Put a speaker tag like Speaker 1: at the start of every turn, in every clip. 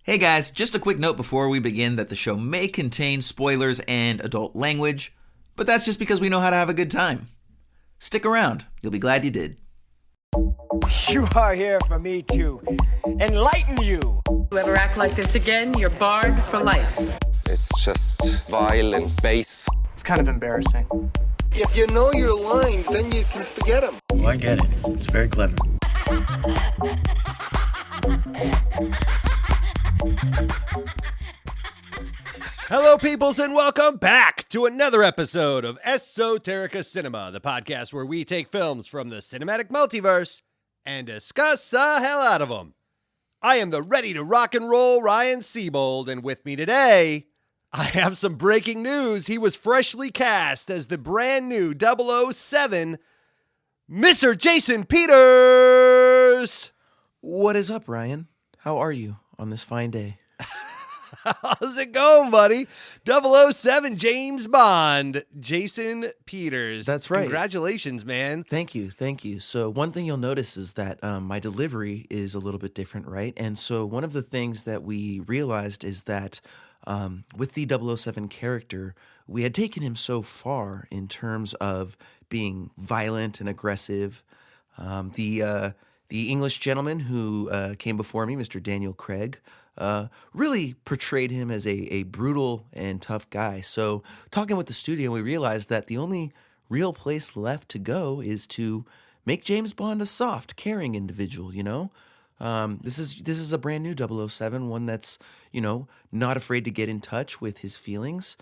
Speaker 1: Hey guys, just a quick note before we begin that the show may contain spoilers and adult language, but that's just because we know how to have a good time. Stick around, you'll be glad you did.
Speaker 2: You are here for me to enlighten you.
Speaker 3: You ever act like this again, you're barred for life.
Speaker 4: It's just violent bass.
Speaker 5: It's kind of embarrassing.
Speaker 6: If you know your lines, then you can forget them.
Speaker 5: Oh, I get it. It's very clever.
Speaker 7: Hello, peoples, and welcome back to another episode of Esoterica Cinema, the podcast where we take films from the cinematic multiverse and discuss the hell out of them. I am the ready to rock and roll Ryan Siebold, and with me today, I have some breaking news. He was freshly cast as the brand new 007, Mr. Jason Peters.
Speaker 1: What is up, Ryan? How are you on this fine day?
Speaker 7: How's it going, buddy? 007 James Bond, Jason Peters.
Speaker 1: That's right.
Speaker 7: Congratulations, man.
Speaker 1: Thank you. So one thing you'll notice is that my delivery is a little bit different, right? And so one of the things that we realized is that with the 007 character, we had taken him so far in terms of being violent and aggressive. The English gentleman who came before me, Mr. Daniel Craig, really portrayed him as a brutal and tough guy. So talking with the studio, we realized that the only real place left to go is to make James Bond a soft, caring individual, you know? This is a brand new 007, one that's, you know, not afraid to get in touch with his feelings.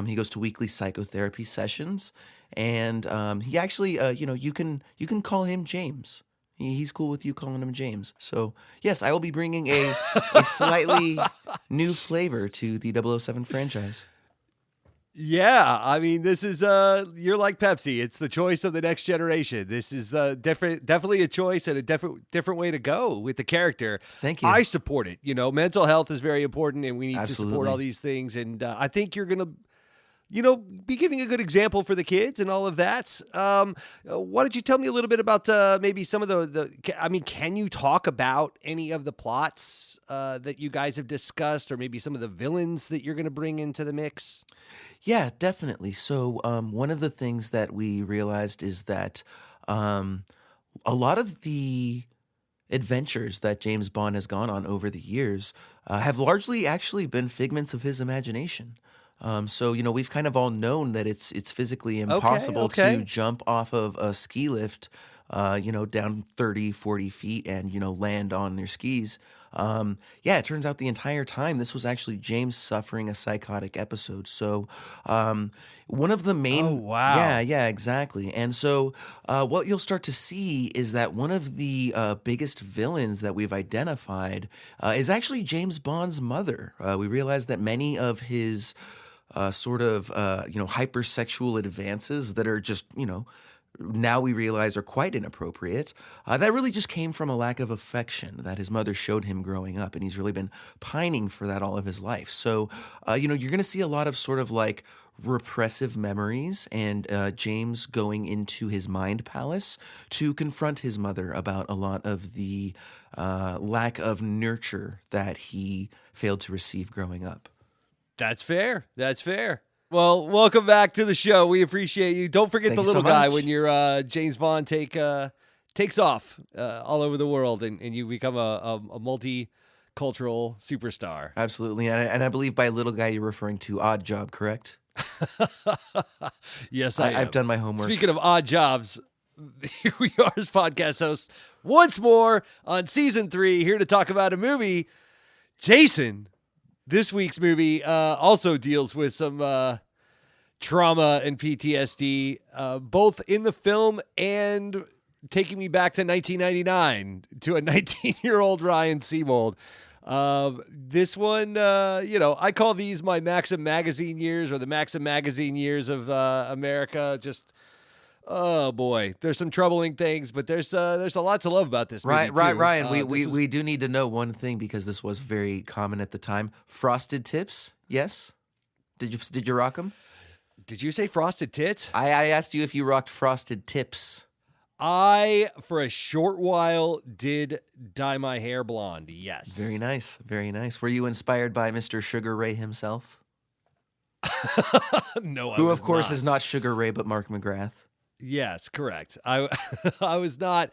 Speaker 1: He goes to weekly psychotherapy sessions, and he actually, you can call him James. He's cool with you calling him James. So, yes, I will be bringing a slightly new flavor to the 007 franchise.
Speaker 7: Yeah, I mean, this is, you're like Pepsi. It's the choice of the next generation. This is definitely a choice and a different way to go with the character.
Speaker 1: Thank you.
Speaker 7: I support it. You know, mental health is very important, and we need to support
Speaker 1: Absolutely.
Speaker 7: all these things. And I think you're going to, be giving a good example for the kids and all of that. Why don't you tell me a little bit about maybe some of can you talk about any of the plots that you guys have discussed, or maybe some of the villains that you're going to bring into the mix?
Speaker 1: Yeah, definitely. So one of the things that we realized is that a lot of the adventures that James Bond has gone on over the years have largely actually been figments of his imagination. So, we've kind of all known that it's physically impossible to jump off of a ski lift, down 30, 40 feet and, land on your skis. It turns out the entire time this was actually James suffering a psychotic episode. So, one of the main...
Speaker 7: Oh, wow.
Speaker 1: Yeah, exactly. And so what you'll start to see is that one of the biggest villains that we've identified is actually James Bond's mother. We realized that many of his... hypersexual advances that are just, now we realize are quite inappropriate. That really just came from a lack of affection that his mother showed him growing up, and he's really been pining for that all of his life. So, you're going to see a lot of sort of like repressive memories and James going into his mind palace to confront his mother about a lot of the lack of nurture that he failed to receive growing up.
Speaker 7: That's fair. Well, welcome back to the show. We appreciate you. Don't forget
Speaker 1: Thank
Speaker 7: the
Speaker 1: you
Speaker 7: little
Speaker 1: so
Speaker 7: guy
Speaker 1: much.
Speaker 7: when your James Bond takes off all over the world and you become a multicultural superstar.
Speaker 1: Absolutely. And I believe by little guy, you're referring to Odd Job, correct?
Speaker 7: Yes,
Speaker 1: I've done my homework.
Speaker 7: Speaking of odd jobs, here we are as podcast hosts once more on season 3, here to talk about a movie. Jason, this week's movie also deals with some trauma and PTSD, both in the film and taking me back to 1999 to a 19-year-old Ryan Siebold. This one, I call these my Maxim magazine years, or the Maxim magazine years of America. Just, oh boy, there's some troubling things, but there's a lot to love about this movie.
Speaker 1: Ryan, we do need to know one thing, because this was very common at the time. Frosted tips, yes? Did you rock them?
Speaker 7: Did you say frosted tits?
Speaker 1: I asked you if you rocked frosted tips.
Speaker 7: I, for a short while, did dye my hair blonde. Yes.
Speaker 1: Very nice. Very nice. Were you inspired by Mr. Sugar Ray himself?
Speaker 7: No,
Speaker 1: Who, of course, is not Sugar Ray, but Mark McGrath.
Speaker 7: Yes, correct. I I was not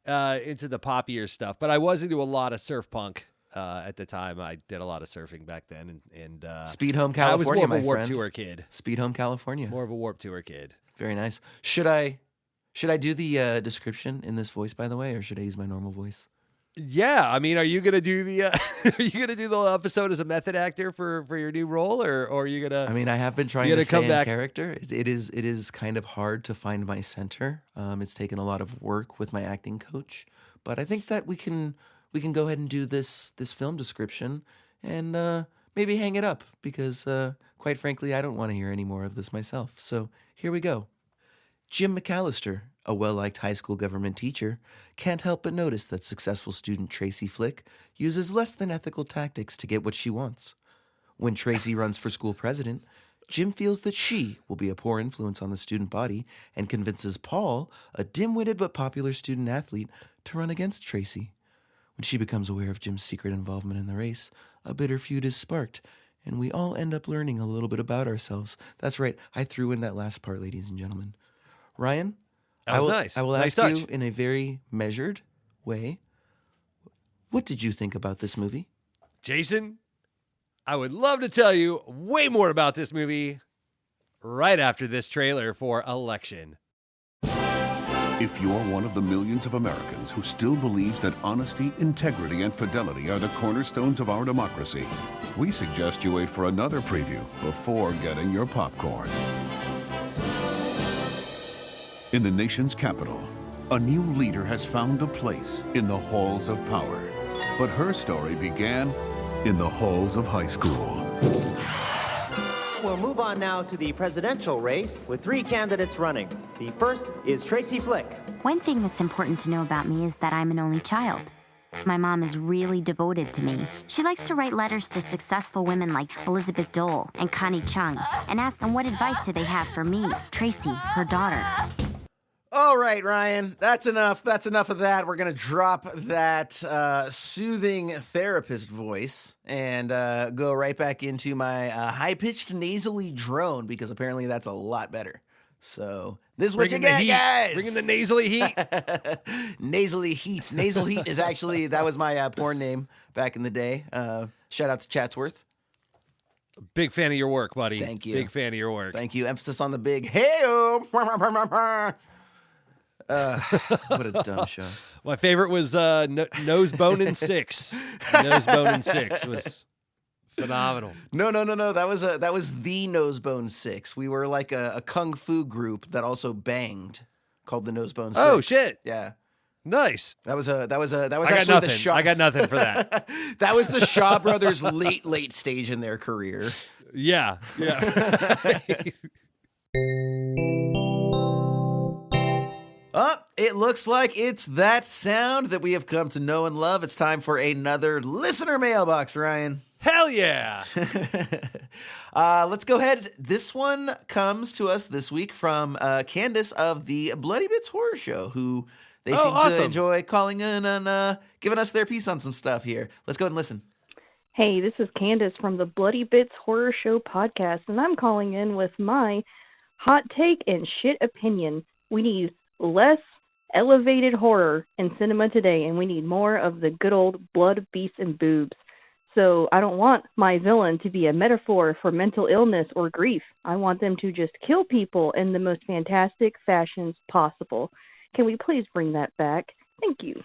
Speaker 7: into the poppier stuff, but I was into a lot of surf punk at the time. I did a lot of surfing back then, and
Speaker 1: Speed Home,
Speaker 7: I was
Speaker 1: California,
Speaker 7: more of a
Speaker 1: my
Speaker 7: Warped
Speaker 1: friend.
Speaker 7: Tour kid.
Speaker 1: Speed Home, California.
Speaker 7: More of a Warped Tour kid.
Speaker 1: Very nice. Should I do the description in this voice, by the way, or should I use my normal voice?
Speaker 7: Yeah, I mean, are you gonna do the are you gonna do the episode as a method actor for your new role, or are you gonna?
Speaker 1: I mean, I have been trying
Speaker 7: you
Speaker 1: to
Speaker 7: gotta come
Speaker 1: stay in
Speaker 7: back.
Speaker 1: character. It is kind of hard to find my center. It's taken a lot of work with my acting coach, but I think that we can go ahead and do this film description and maybe hang it up because quite frankly, I don't want to hear any more of this myself. So here we go. Jim McAllister, a well-liked high school government teacher, can't help but notice that successful student Tracy Flick uses less than ethical tactics to get what she wants. When Tracy runs for school president, Jim feels that she will be a poor influence on the student body and convinces Paul, a dim-witted but popular student athlete, to run against Tracy. When she becomes aware of Jim's secret involvement in the race, a bitter feud is sparked, and we all end up learning a little bit about ourselves. That's right, I threw in that last part, ladies and gentlemen. Ryan,
Speaker 7: That was nice.
Speaker 1: I will
Speaker 7: Nice
Speaker 1: ask
Speaker 7: touch.
Speaker 1: you in a very measured way, what did you think about this movie?
Speaker 7: Jason, I would love to tell you way more about this movie right after this trailer for Election.
Speaker 8: If you're one of the millions of Americans who still believes that honesty, integrity, and fidelity are the cornerstones of our democracy, we suggest you wait for another preview before getting your popcorn. In the nation's capital, a new leader has found a place in the halls of power. But her story began in the halls of high school.
Speaker 9: We'll move on now to the presidential race with 3 candidates running. The first is Tracy Flick.
Speaker 10: One thing that's important to know about me is that I'm an only child. My mom is really devoted to me. She likes to write letters to successful women like Elizabeth Dole and Connie Chung and ask them what advice do they have for me, Tracy, her daughter.
Speaker 1: All right, Ryan, that's enough. That's enough of that. We're going to drop that soothing therapist voice and go right back into my high-pitched nasally drone because apparently that's a lot better. So this is what you get, guys.
Speaker 7: Bringing the nasally heat.
Speaker 1: Nasally heat. Nasal heat is actually, that was my porn name back in the day. Shout out to Chatsworth.
Speaker 7: Big fan of your work, buddy.
Speaker 1: Thank you.
Speaker 7: Big fan of your work.
Speaker 1: Thank you. Emphasis on the big. Hey-o. What a dumb show.
Speaker 7: My favorite was Nose Bone and Six. Nose Bone and Six was phenomenal.
Speaker 1: No. That was the Nosebone Six. We were like a kung fu group that also banged, called the Nosebone Six.
Speaker 7: Oh shit!
Speaker 1: Yeah,
Speaker 7: nice.
Speaker 1: that was
Speaker 7: I got
Speaker 1: actually
Speaker 7: nothing.
Speaker 1: the Shaw.
Speaker 7: I got nothing for that.
Speaker 1: That was the Shaw brothers' late stage in their career.
Speaker 7: Yeah.
Speaker 1: It looks like it's that sound that we have come to know and love. It's time for another listener mailbox, Ryan.
Speaker 7: Hell yeah!
Speaker 1: Let's go ahead. This one comes to us this week from Candace of the Bloody Bits Horror Show, who they seem to enjoy calling in and giving us their piece on some stuff here. Let's go ahead and listen.
Speaker 11: Hey, this is Candace from the Bloody Bits Horror Show podcast, and I'm calling in with my hot take and shit opinion. We need less elevated horror in cinema today, and we need more of the good old blood, beasts, and boobs. So I don't want my villain to be a metaphor for mental illness or grief. I want them to just kill people in the most fantastic fashions possible. Can we please bring that back? Thank you.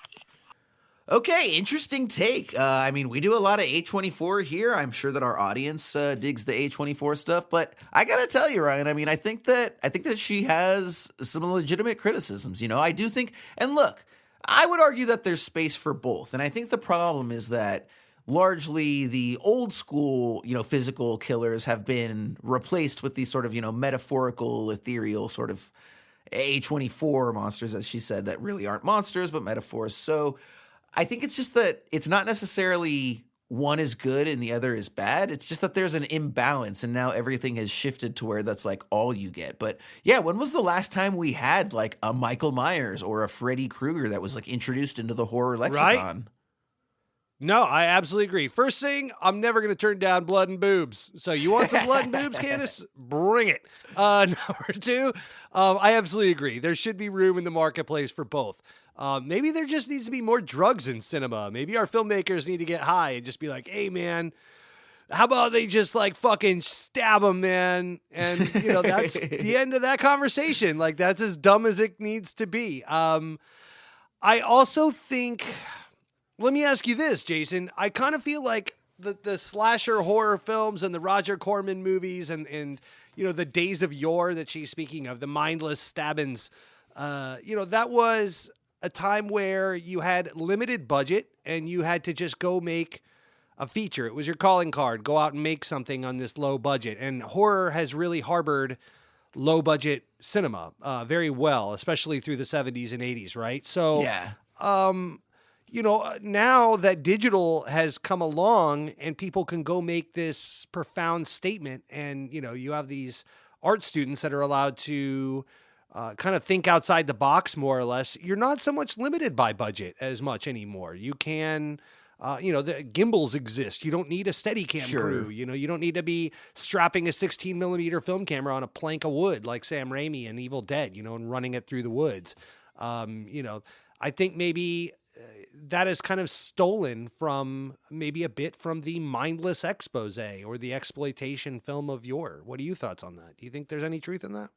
Speaker 1: Okay, interesting take. I mean, we do a lot of A24 here. I'm sure that our audience digs the A24 stuff, but I gotta tell you, Ryan. I mean, I think that she has some legitimate criticisms. You know, I do think, and look, I would argue that there's space for both. And I think the problem is that largely the old school, physical killers have been replaced with these sort of, metaphorical, ethereal sort of A24 monsters, as she said, that really aren't monsters, but metaphors. So I think it's just that it's not necessarily one is good and the other is bad. It's just that there's an imbalance, and now everything has shifted to where that's like all you get. But yeah, when was the last time we had like a Michael Myers or a Freddy Krueger that was like introduced into the horror lexicon?
Speaker 7: No, I absolutely agree. First thing, I'm never going to turn down blood and boobs. So you want some blood and boobs, Candace? Bring it. Number two, I absolutely agree. There should be room in the marketplace for both. Maybe there just needs to be more drugs in cinema. Maybe our filmmakers need to get high and just be like, hey, man, how about they just like fucking stab them, man? And, that's the end of that conversation. Like, that's as dumb as it needs to be. I also think... Let me ask you this, Jason. I kind of feel like the slasher horror films and the Roger Corman movies and the days of yore that she's speaking of, the mindless stabbings, that was a time where you had limited budget and you had to just go make a feature. It was your calling card. Go out and make something on this low budget. And horror has really harbored low budget cinema very well, especially through the 70s and 80s, right? So,
Speaker 1: yeah.
Speaker 7: Now that digital has come along and people can go make this profound statement, and, you have these art students that are allowed to kind of think outside the box, more or less. You're not so much limited by budget as much anymore. You can, the gimbals exist. You don't need a Steadicam crew. You don't need to be strapping a 16 millimeter film camera on a plank of wood like Sam Raimi in Evil Dead, and running it through the woods. I think maybe... that is kind of stolen from maybe a bit from the mindless expose or the exploitation film of yore. What are your thoughts on that? Do you think there's any truth in that?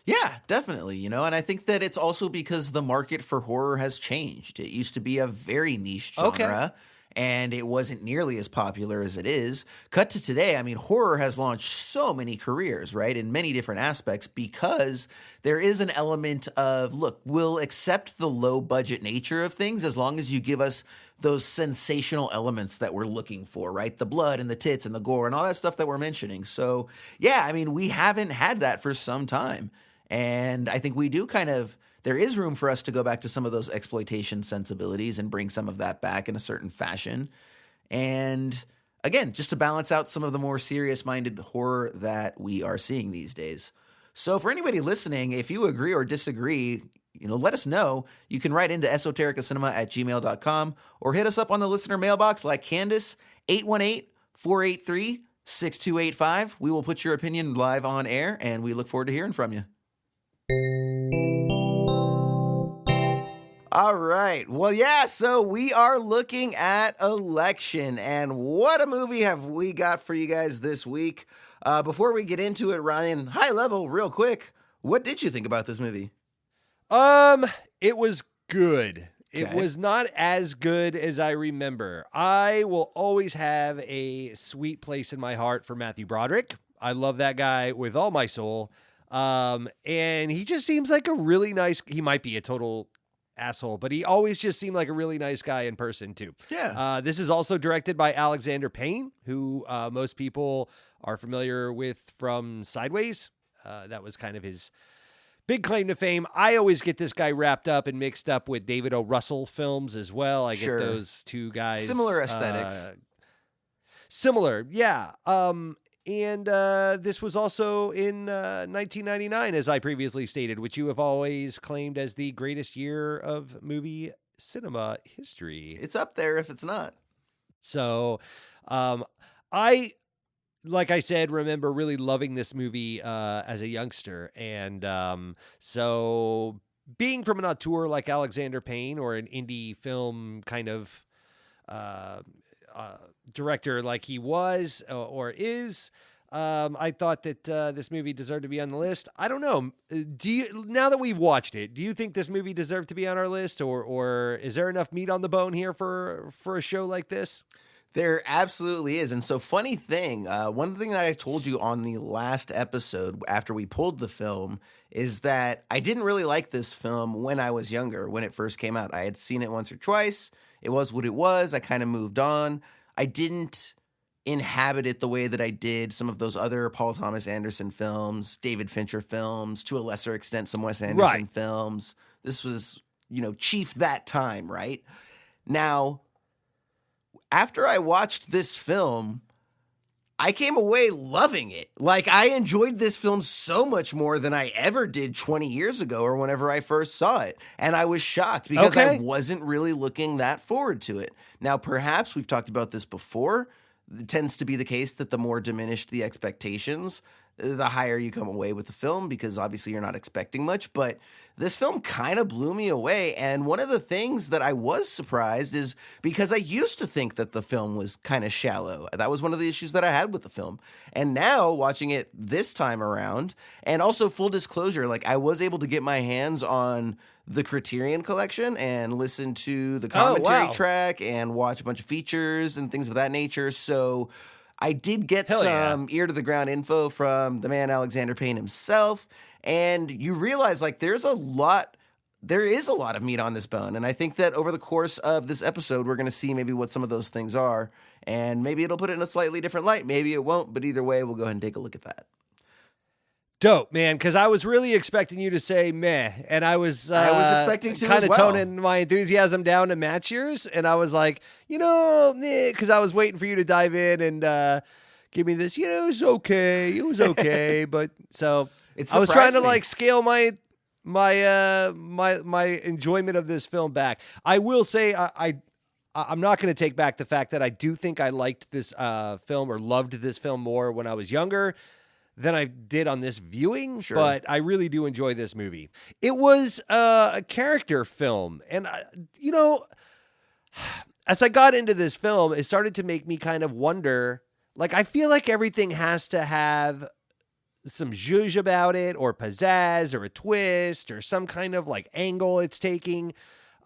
Speaker 1: Yeah, definitely. And I think that it's also because the market for horror has changed. It used to be a very niche genre. And it wasn't nearly as popular as it is. Cut to today, I mean, horror has launched so many careers, right, in many different aspects, because there is an element of, look, we'll accept the low-budget nature of things as long as you give us those sensational elements that we're looking for, right? The blood and the tits and the gore and all that stuff that we're mentioning. So, yeah, I mean, we haven't had that for some time. And I think we do there is room for us to go back to some of those exploitation sensibilities and bring some of that back in a certain fashion. And again, just to balance out some of the more serious-minded horror that we are seeing these days. So for anybody listening, if you agree or disagree, let us know. You can write into esotericacinema@gmail.com or hit us up on the listener mailbox like Candace, 818-483-6285. We will put your opinion live on air, and we look forward to hearing from you. All right. Well, yeah, so we are looking at Election, and what a movie have we got for you guys this week. Before we get into it, Ryan, high level, real quick, what did you think about this movie?
Speaker 7: It was good. It was not as good as I remember. I will always have a sweet place in my heart for Matthew Broderick. I love that guy with all my soul. And he just seems like a really nice, he might be a total asshole, but he always just seemed like a really nice guy in person too.
Speaker 1: Yeah.
Speaker 7: This is also directed by Alexander Payne, who most people are familiar with from Sideways. That was kind of his big claim to fame. I always get this guy wrapped up and mixed up with David O. Russell films as well. I get those two guys.
Speaker 1: Similar aesthetics.
Speaker 7: Similar, yeah. And this was also in 1999, as I previously stated, which you have always claimed as the greatest year of movie cinema history.
Speaker 1: It's up there if it's not.
Speaker 7: So like I said, remember really loving this movie as a youngster. And so being from an auteur like Alexander Payne or an indie film kind of director like he was or is, I thought that this movie deserved to be on the list. I don't know. Now that we've watched it, do you think this movie deserved to be on our list, or is there enough meat on the bone here for a show like this?
Speaker 1: There absolutely is. And so funny thing, one thing that I told you on the last episode after we pulled the film is that I didn't really like this film when I was younger, when it first came out. I had seen it once or twice. It was what it was. I kind of moved on. I didn't inhabit it the way that I did some of those other Paul Thomas Anderson films, David Fincher films, to a lesser extent, some Wes Anderson films. This was, chief that time, right? Now, after I watched this film, I came away loving it. Like, I enjoyed this film so much more than I ever did 20 years ago or whenever I first saw it. And I was shocked because I wasn't really looking that forward to it. Now, perhaps we've talked about this before. It tends to be the case that the more diminished the expectations, the higher you come away with the film, because obviously you're not expecting much. But this film kind of blew me away. And one of the things that I was surprised is because I used to think that the film was kind of shallow. That was one of the issues that I had with the film. And now watching it this time around, and also full disclosure, like I was able to get my hands on the Criterion collection and listen to the commentary track and watch a bunch of features and things of that nature. So I did get some ear to the ground info from the man Alexander Payne himself. And you realize like there is a lot of meat on this bone. And I think that over the course of this episode, we're going to see maybe what some of those things are. And maybe it'll put it in a slightly different light. Maybe it won't. But either way, we'll go ahead and take a look at that.
Speaker 7: Dope, man, because I was really expecting you to say meh, and I was
Speaker 1: expecting to
Speaker 7: kind
Speaker 1: as
Speaker 7: of
Speaker 1: well.
Speaker 7: toning my enthusiasm down to match yours, and I was like, because I was waiting for you to dive in and give me this, it was okay, but so I was trying to like scale my enjoyment of this film back. I will say I'm not going to take back the fact that I do think I liked this film or loved this film more when I was younger than I did on this viewing, but I really do enjoy this movie. It was a character film, and as I got into this film, it started to make me kind of wonder, like, I feel like everything has to have some zhuzh about it, or pizzazz, or a twist, or some kind of, like, angle it's taking.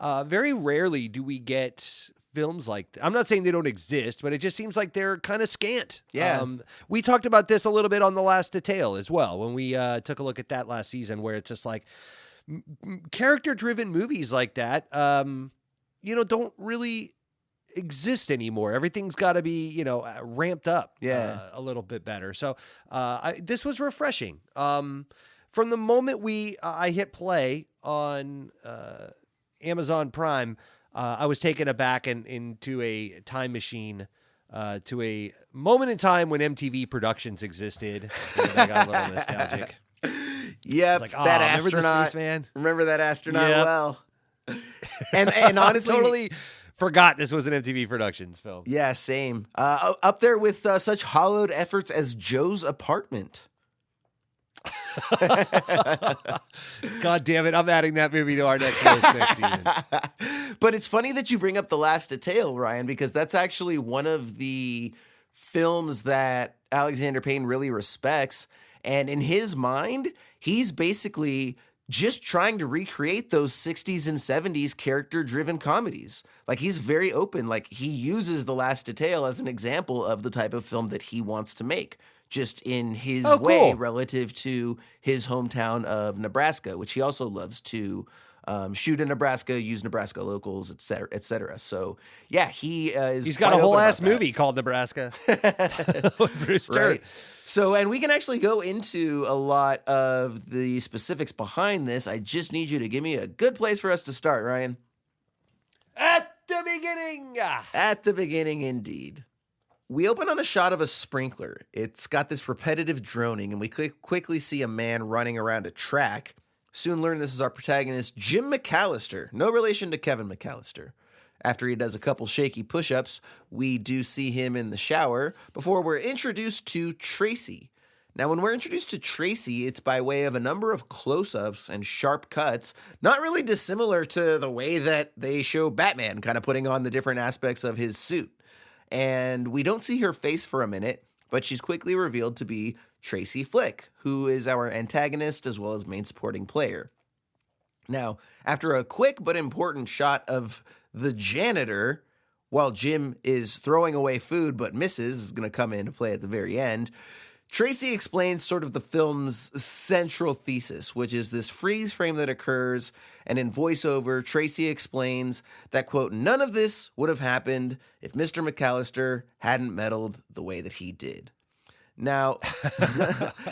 Speaker 7: Very rarely do we get films like I'm not saying they don't exist, but it just seems like they're kind of scant.
Speaker 1: Yeah.
Speaker 7: We talked about this a little bit on The Last Detail as well, when we took a look at that last season, where it's just like character-driven movies like that, don't really exist anymore. Everything's got to be, ramped up a little bit better. So this was refreshing. From the moment I hit play on Amazon Prime, I was taken aback into a time machine to a moment in time when MTV Productions existed. And I got a little nostalgic.
Speaker 1: Yep,
Speaker 7: like,
Speaker 1: that astronaut. Remember that astronaut well. And honestly,
Speaker 7: totally forgot this was an MTV Productions film.
Speaker 1: Yeah, same. Up there with such hollowed efforts as Joe's Apartment.
Speaker 7: God damn it, I'm adding that movie to our next list next season.
Speaker 1: But it's funny that you bring up The Last Detail, Ryan, because that's actually one of the films that Alexander Payne really respects. And in his mind, he's basically just trying to recreate those 60s and 70s character-driven comedies. Like, he's very open. Like, he uses The Last Detail as an example of the type of film that he wants to make, just in his way relative to his hometown of Nebraska, which he also loves to shoot in Nebraska, use Nebraska locals, et cetera, et cetera. So, yeah, he's
Speaker 7: got a whole ass movie called Nebraska.
Speaker 1: Right. So, and we can actually go into a lot of the specifics behind this. I just need you to give me a good place for us to start, Ryan.
Speaker 7: At the beginning.
Speaker 1: At the beginning, indeed. We open on a shot of a sprinkler. It's got this repetitive droning, and we quickly see a man running around a track. Soon learn this is our protagonist, Jim McAllister, no relation to Kevin McAllister. After he does a couple shaky push-ups, we do see him in the shower before we're introduced to Tracy. Now, when we're introduced to Tracy, it's by way of a number of close-ups and sharp cuts, not really dissimilar to the way that they show Batman kind of putting on the different aspects of his suit. And we don't see her face for a minute, but she's quickly revealed to be Tracy Flick, who is our antagonist as well as main supporting player. Now, after a quick but important shot of the janitor, while Jim is throwing away food but misses, is going to come into play at the very end, Tracy explains sort of the film's central thesis, which is this freeze frame that occurs, and in voiceover, Tracy explains that, quote, none of this would have happened if Mr. McAllister hadn't meddled the way that he did. Now,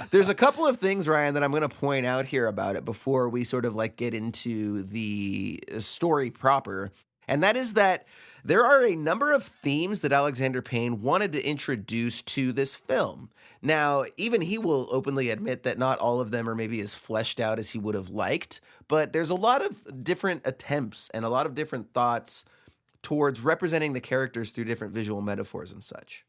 Speaker 1: there's a couple of things, Ryan, that I'm going to point out here about it before we sort of like get into the story proper. And that is that There are a number of themes that Alexander Payne wanted to introduce to this film. Now, even he will openly admit that not all of them are maybe as fleshed out as he would have liked, but there's a lot of different attempts and a lot of different thoughts towards representing the characters through different visual metaphors and such.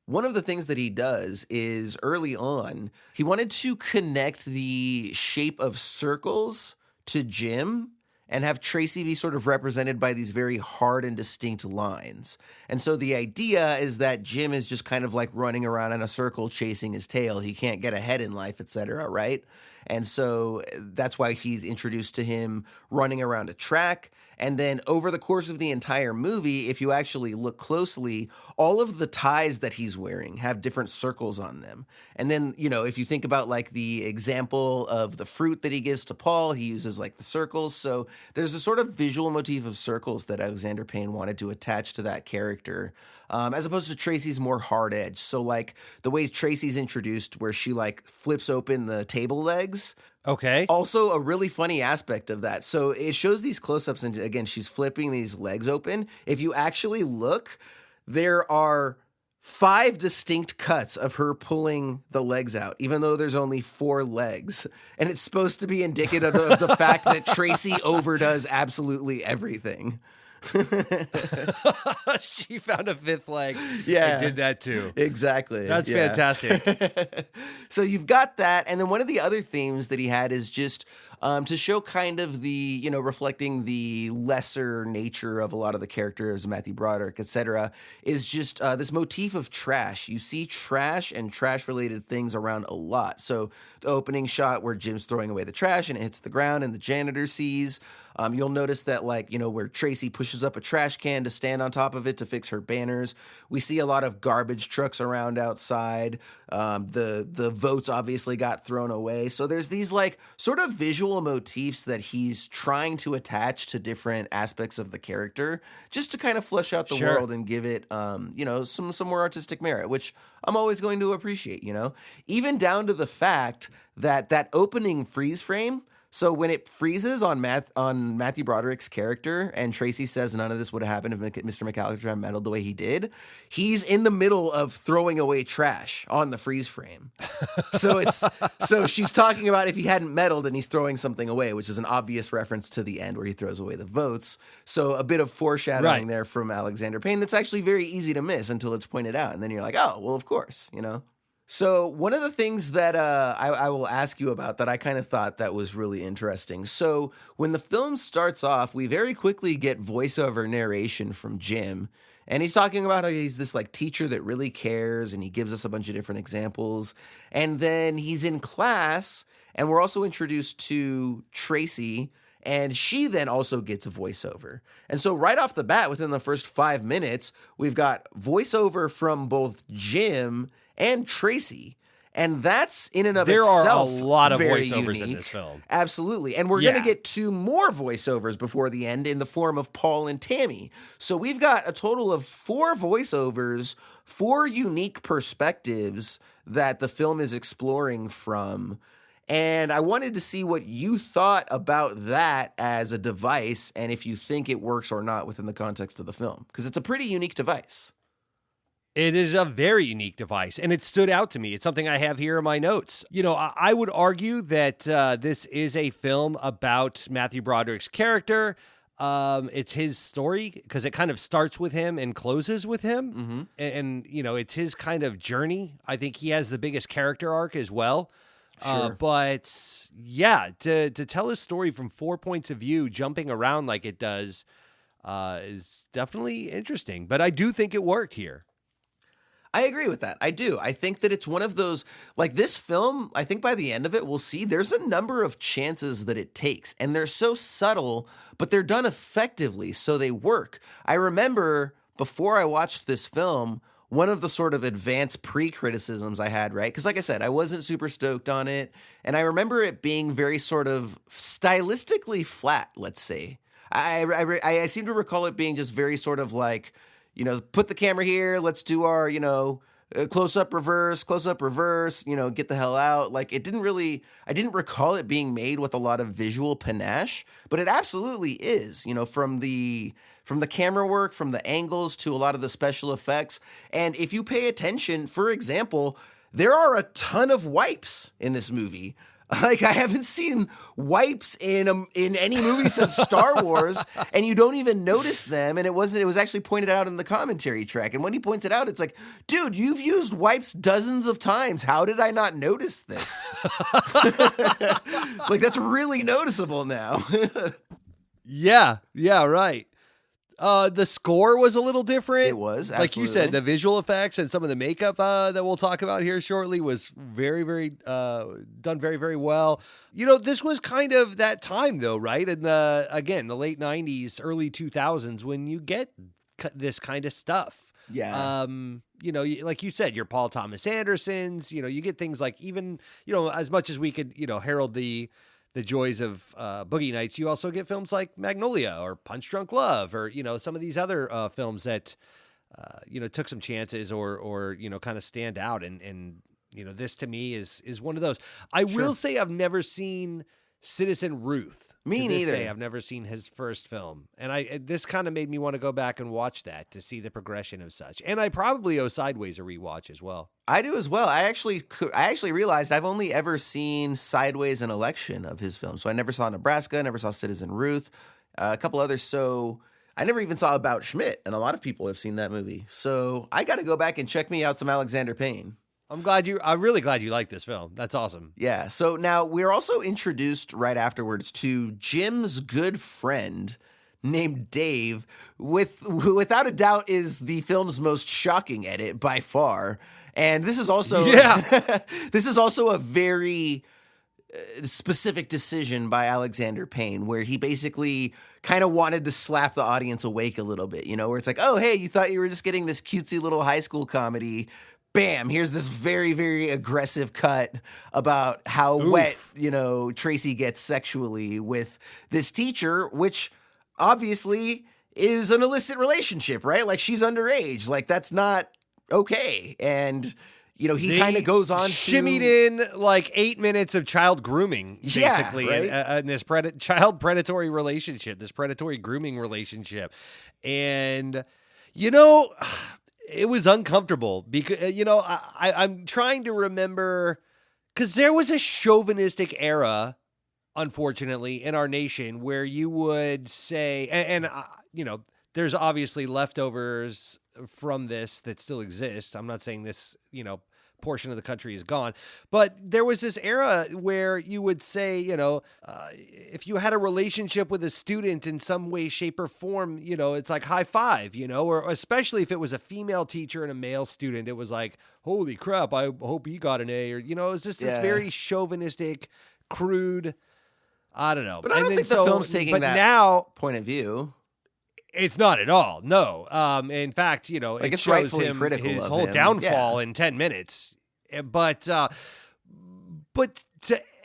Speaker 1: One of the things that he does is early on, he wanted to connect the shape of circles to Jim and have Tracy be sort of represented by these very hard and distinct lines. And so the idea is that Jim is just kind of like running around in a circle chasing his tail. He can't get ahead in life, etc., right? And so that's why he's introduced to him running around a track. And then over the course of the entire movie, if you actually look closely, all of the ties that he's wearing have different circles on them. And then, you know, if you think about like the example of the fruit that he gives to Paul, he uses like the circles. So there's a sort of visual motif of circles that Alexander Payne wanted to attach to that character. As opposed to Tracy's more hard edge. So like the way Tracy's introduced where she like flips open the table legs.
Speaker 7: Okay.
Speaker 1: Also a really funny aspect of that. So it shows these close-ups and again, she's flipping these legs open. If you actually look, there are 5 distinct cuts of her pulling the legs out, even though there's only 4 legs. And it's supposed to be indicative of the fact that Tracy overdoes absolutely everything.
Speaker 7: She found a 5th leg.
Speaker 1: Yeah.
Speaker 7: I did that too.
Speaker 1: Exactly.
Speaker 7: That's fantastic.
Speaker 1: So you've got that. And then one of the other themes that he had is just to show kind of the, you know, reflecting the lesser nature of a lot of the characters, Matthew Broderick, etc., is just this motif of trash. You see trash and trash-related things around a lot. So the opening shot where Jim's throwing away the trash and it hits the ground and the janitor sees. You'll notice that, like, you know, where Tracy pushes up a trash can to stand on top of it to fix her banners. We see a lot of garbage trucks around outside. The votes obviously got thrown away. So there's these, like, sort of visual motifs that he's trying to attach to different aspects of the character just to kind of flesh out the world and give it, you know, some more artistic merit, which I'm always going to appreciate, you know? Even down to the fact that that opening freeze frame. So when it freezes on Matthew Broderick's character and Tracy says none of this would have happened if Mr. McAllister had meddled the way he did, he's in the middle of throwing away trash on the freeze frame. So she's talking about if he hadn't meddled and he's throwing something away, which is an obvious reference to the end where he throws away the votes. So a bit of foreshadowing there from Alexander Payne that's actually very easy to miss until it's pointed out. And then you're like, oh, well, of course, you know. So one of the things that I will ask you about that I kind of thought that was really interesting. So when the film starts off, we very quickly get voiceover narration from Jim. And he's talking about how he's this like teacher that really cares. And he gives us a bunch of different examples. And then he's in class and we're also introduced to Tracy. And she then also gets a voiceover. And so right off the bat, within the first 5 minutes, we've got voiceover from both Jim and Tracy. And that's in and of itself
Speaker 7: there are a lot of
Speaker 1: very
Speaker 7: voiceovers
Speaker 1: unique.
Speaker 7: in this film.
Speaker 1: Absolutely. And we're going to get 2 more voiceovers before the end in the form of Paul and Tammy. So we've got a total of 4 voiceovers, 4 unique perspectives that the film is exploring from. And I wanted to see what you thought about that as a device and if you think it works or not within the context of the film, because it's a pretty unique device.
Speaker 7: It is a very unique device, and it stood out to me. It's something I have here in my notes. You know, I would argue that this is a film about Matthew Broderick's character. It's his story because it kind of starts with him and closes with him.
Speaker 1: Mm-hmm.
Speaker 7: And, you know, it's his kind of journey. I think he has the biggest character arc as well.
Speaker 1: Sure.
Speaker 7: But yeah, to tell his story from 4 points of view, jumping around like it does, is definitely interesting. But I do think it worked here.
Speaker 1: I agree with that. I do. I think that it's one of those, like this film, I think by the end of it, we'll see there's a number of chances that it takes. And they're so subtle, but they're done effectively, so they work. I remember before I watched this film, one of the sort of advanced pre-criticisms I had, right? Because like I said, I wasn't super stoked on it. And I remember it being very sort of stylistically flat, let's say. I seem to recall it being just very sort of like, you know, put the camera here, let's do our, you know, close-up, reverse, you know, get the hell out. Like, it didn't really, I didn't recall it being made with a lot of visual panache, but it absolutely is, you know, from the from the camera work, from the angles to a lot of the special effects. And if you pay attention, for example, there are a ton of wipes in this movie. Like, I haven't seen wipes in any movie since Star Wars, and you don't even notice them. And it was actually pointed out in the commentary track. And when he points it out, it's like, dude, you've used wipes dozens of times. How did I not notice this? Like, that's really noticeable now.
Speaker 7: Yeah, right. The score was a little different.
Speaker 1: It was,
Speaker 7: like you said, the visual effects and some of the makeup that we'll talk about here shortly was very, very done very, very well. You know, this was kind of that time though, right? In the late 90s, early 2000s, when you get this kind of stuff.
Speaker 1: Yeah.
Speaker 7: You know, like you said, your Paul Thomas Andersons, you know, you get things like, even, you know, as much as we could, you know, herald the joys of Boogie Nights, you also get films like Magnolia or Punch Drunk Love, or, you know, some of these other films that, you know, took some chances or, you know, kind of stand out. And, you know, this to me is one of those. I will say I've never seen Citizen Ruth.
Speaker 1: Me neither.
Speaker 7: I've never seen his first film. And this kind of made me want to go back and watch that to see the progression of such. And I probably owe Sideways a rewatch as well.
Speaker 1: I do as well. I actually realized I've only ever seen Sideways and Election of his films. So I never saw Nebraska, never saw Citizen Ruth, a couple others. So I never even saw About Schmidt, and a lot of people have seen that movie. So I got to go back and check me out some Alexander Payne.
Speaker 7: I'm really glad you like this film. That's awesome.
Speaker 1: Yeah. So now we're also introduced right afterwards to Jim's good friend named Dave, without a doubt is the film's most shocking edit by far. And this is also this is also a very specific decision by Alexander Payne, where he basically kind of wanted to slap the audience awake a little bit, you know, where it's like, oh, hey, you thought you were just getting this cutesy little high school comedy. Bam, here's this very, very aggressive cut about how wet, you know, Tracy gets sexually with this teacher, which obviously is an illicit relationship, right? Like, she's underage. Like, that's not okay. And, you know, he kind of goes on
Speaker 7: shimmied in like 8 minutes of child grooming, basically, in this child predatory relationship, this predatory grooming relationship. And, you know, it was uncomfortable because, you know, I'm trying to remember, because there was a chauvinistic era, unfortunately, in our nation where you would say, and you know, there's obviously leftovers from this that still exist. I'm not saying this, you know, portion of the country is gone, but there was this era where you would say, you know, if you had a relationship with a student in some way, shape, or form, you know, it's like high five, you know, or especially if it was a female teacher and a male student, it was like, holy crap, I hope he got an A, or, you know, it was just this very chauvinistic, crude, I don't know.
Speaker 1: But I don't think the film's taking that now point of view.
Speaker 7: It's not at all. No. In fact, you know,
Speaker 1: like,
Speaker 7: it shows him his whole downfall in 10 minutes. But to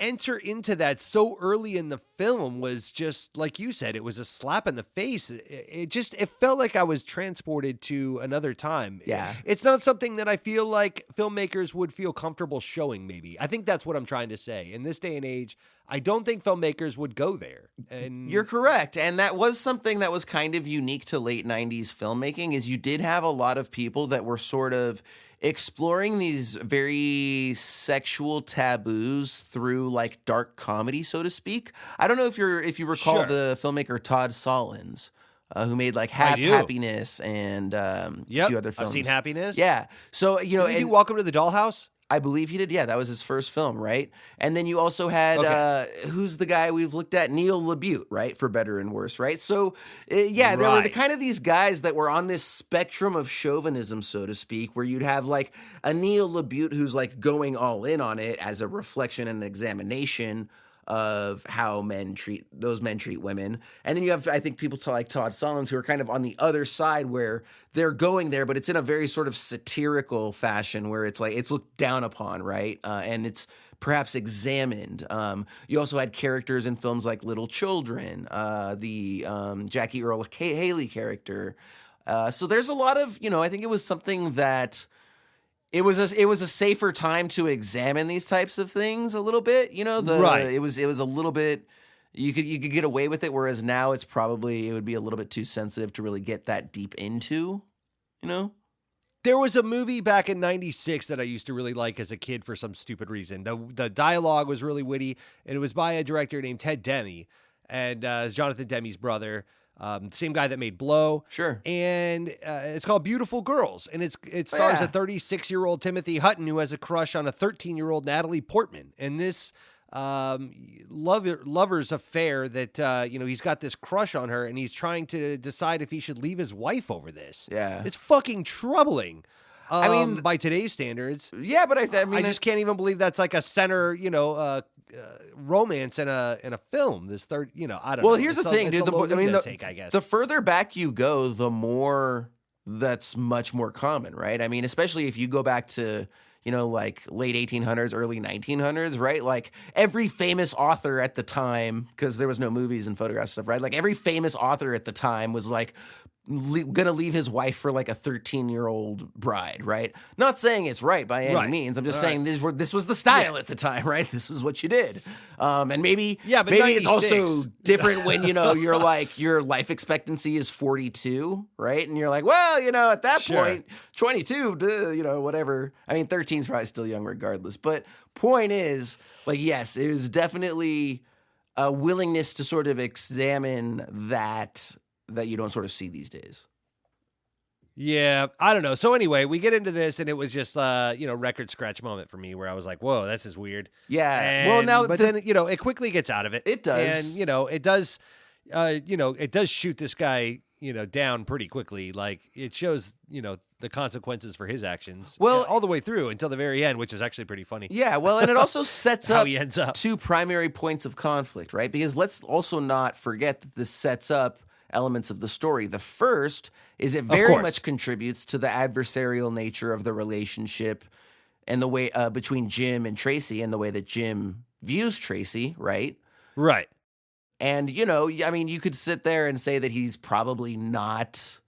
Speaker 7: enter into that so early in the film was just, like you said, it was a slap in the face. It felt like I was transported to another time.
Speaker 1: Yeah.
Speaker 7: It's not something that I feel like filmmakers would feel comfortable showing, maybe. I think that's what I'm trying to say. In this day and age, I don't think filmmakers would go there. And
Speaker 1: you're correct. And that was something that was kind of unique to late 90s filmmaking, is you did have a lot of people that were sort of exploring these very sexual taboos through like dark comedy, so to speak. I don't know if you recall the filmmaker Todd Solondz, who made like Happiness and a few other films.
Speaker 7: I've seen Happiness.
Speaker 1: Yeah. So, you know,
Speaker 7: did he do Welcome to the Dollhouse?
Speaker 1: I believe he did. Yeah, that was his first film, right? And then you also had, who's the guy we've looked at? Neil LaBute, right? For Better and Worse, right? So, there were kind of these guys that were on this spectrum of chauvinism, so to speak, where you'd have like a Neil LaBute who's like going all in on it as a reflection and an examination of how men treat women. And then you have, I think, people like Todd Solondz who are kind of on the other side where they're going there, but it's in a very sort of satirical fashion where it's like, it's looked down upon, right? And it's perhaps examined. You also had characters in films like Little Children, the Jackie Earle Haley character. So there's a lot of, you know, I think it was something that it was a safer time to examine these types of things a little bit, you know. It was a little bit you could get away with it, whereas now it would be a little bit too sensitive to really get that deep into, you know?
Speaker 7: There was a movie back in 96 that I used to really like as a kid for some stupid reason. The dialogue was really witty, and it was by a director named Ted Demme, and it's Jonathan Demme's brother, same guy that made Blow.
Speaker 1: Sure.
Speaker 7: And it's called Beautiful Girls, and it stars a 36-year-old Timothy Hutton who has a crush on a 13-year-old Natalie Portman. And this lover's affair that, he's got this crush on her, and he's trying to decide if he should leave his wife over this.
Speaker 1: Yeah.
Speaker 7: It's fucking troubling.
Speaker 1: I mean,
Speaker 7: by today's standards.
Speaker 1: Yeah, but I
Speaker 7: just can't even believe that's like a center, romance in a film. This third, I don't know.
Speaker 1: Well, here's the thing, dude.
Speaker 7: I guess.
Speaker 1: The further back you go, the more that's much more common, right? I mean, especially if you go back to, like late 1800s, early 1900s, right? Like every famous author at the time, because there was no movies and photograph stuff, right? Like every famous author at the time was like, gonna leave his wife for like a 13-year-old bride, right? Not saying it's right by any means. I'm just saying this was the style at the time, right? This is what you did. And maybe it's also different when you're like your life expectancy is 42, right? And you're like, well, at that point, 22, whatever. I mean, 13 is probably still young regardless. But point is, like, yes, it was definitely a willingness to sort of examine that you don't sort of see these days.
Speaker 7: Yeah, I don't know. So anyway, we get into this, and it was just record scratch moment for me, where I was like, "Whoa, this is weird."
Speaker 1: Yeah.
Speaker 7: Then it quickly gets out of it.
Speaker 1: It does,
Speaker 7: and it does. It does shoot this guy, down pretty quickly. Like it shows, the consequences for his actions.
Speaker 1: Well,
Speaker 7: all the way through until the very end, which is actually pretty funny.
Speaker 1: Yeah. Well, and it also sets
Speaker 7: how
Speaker 1: up
Speaker 7: he ends up.
Speaker 1: two primary points of conflict, right? Because let's also not forget that this sets up elements of the story. The first is it very much contributes to the adversarial nature of the relationship and the way between Jim and Tracy and the way that Jim views Tracy, right?
Speaker 7: Right.
Speaker 1: And, you could sit there and say that he's probably not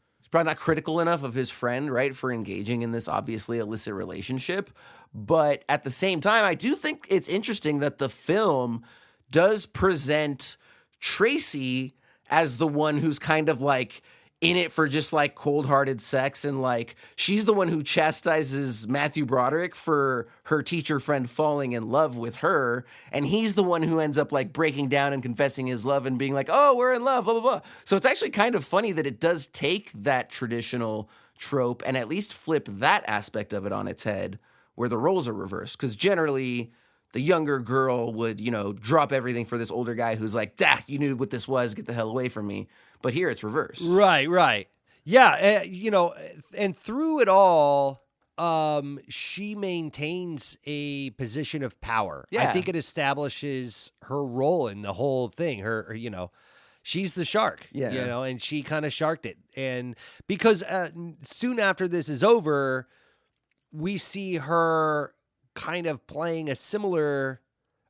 Speaker 1: critical enough of his friend, right, for engaging in this obviously illicit relationship. But at the same time, I do think it's interesting that the film does present Tracy as the one who's kind of like in it for just like cold-hearted sex, and like she's the one who chastises Matthew Broderick for her teacher friend falling in love with her, and he's the one who ends up like breaking down and confessing his love and being like, "Oh, we're in love," blah blah blah. So it's actually kind of funny that it does take that traditional trope and at least flip that aspect of it on its head, where the roles are reversed, because generally the younger girl would, drop everything for this older guy who's like, you knew what this was, get the hell away from me. But here it's reversed.
Speaker 7: Right. Yeah, and through it all, she maintains a position of power.
Speaker 1: Yeah.
Speaker 7: I think it establishes her role in the whole thing. Her she's the shark, and she kind of sharked it. And because soon after this is over, we see her kind of playing a similar,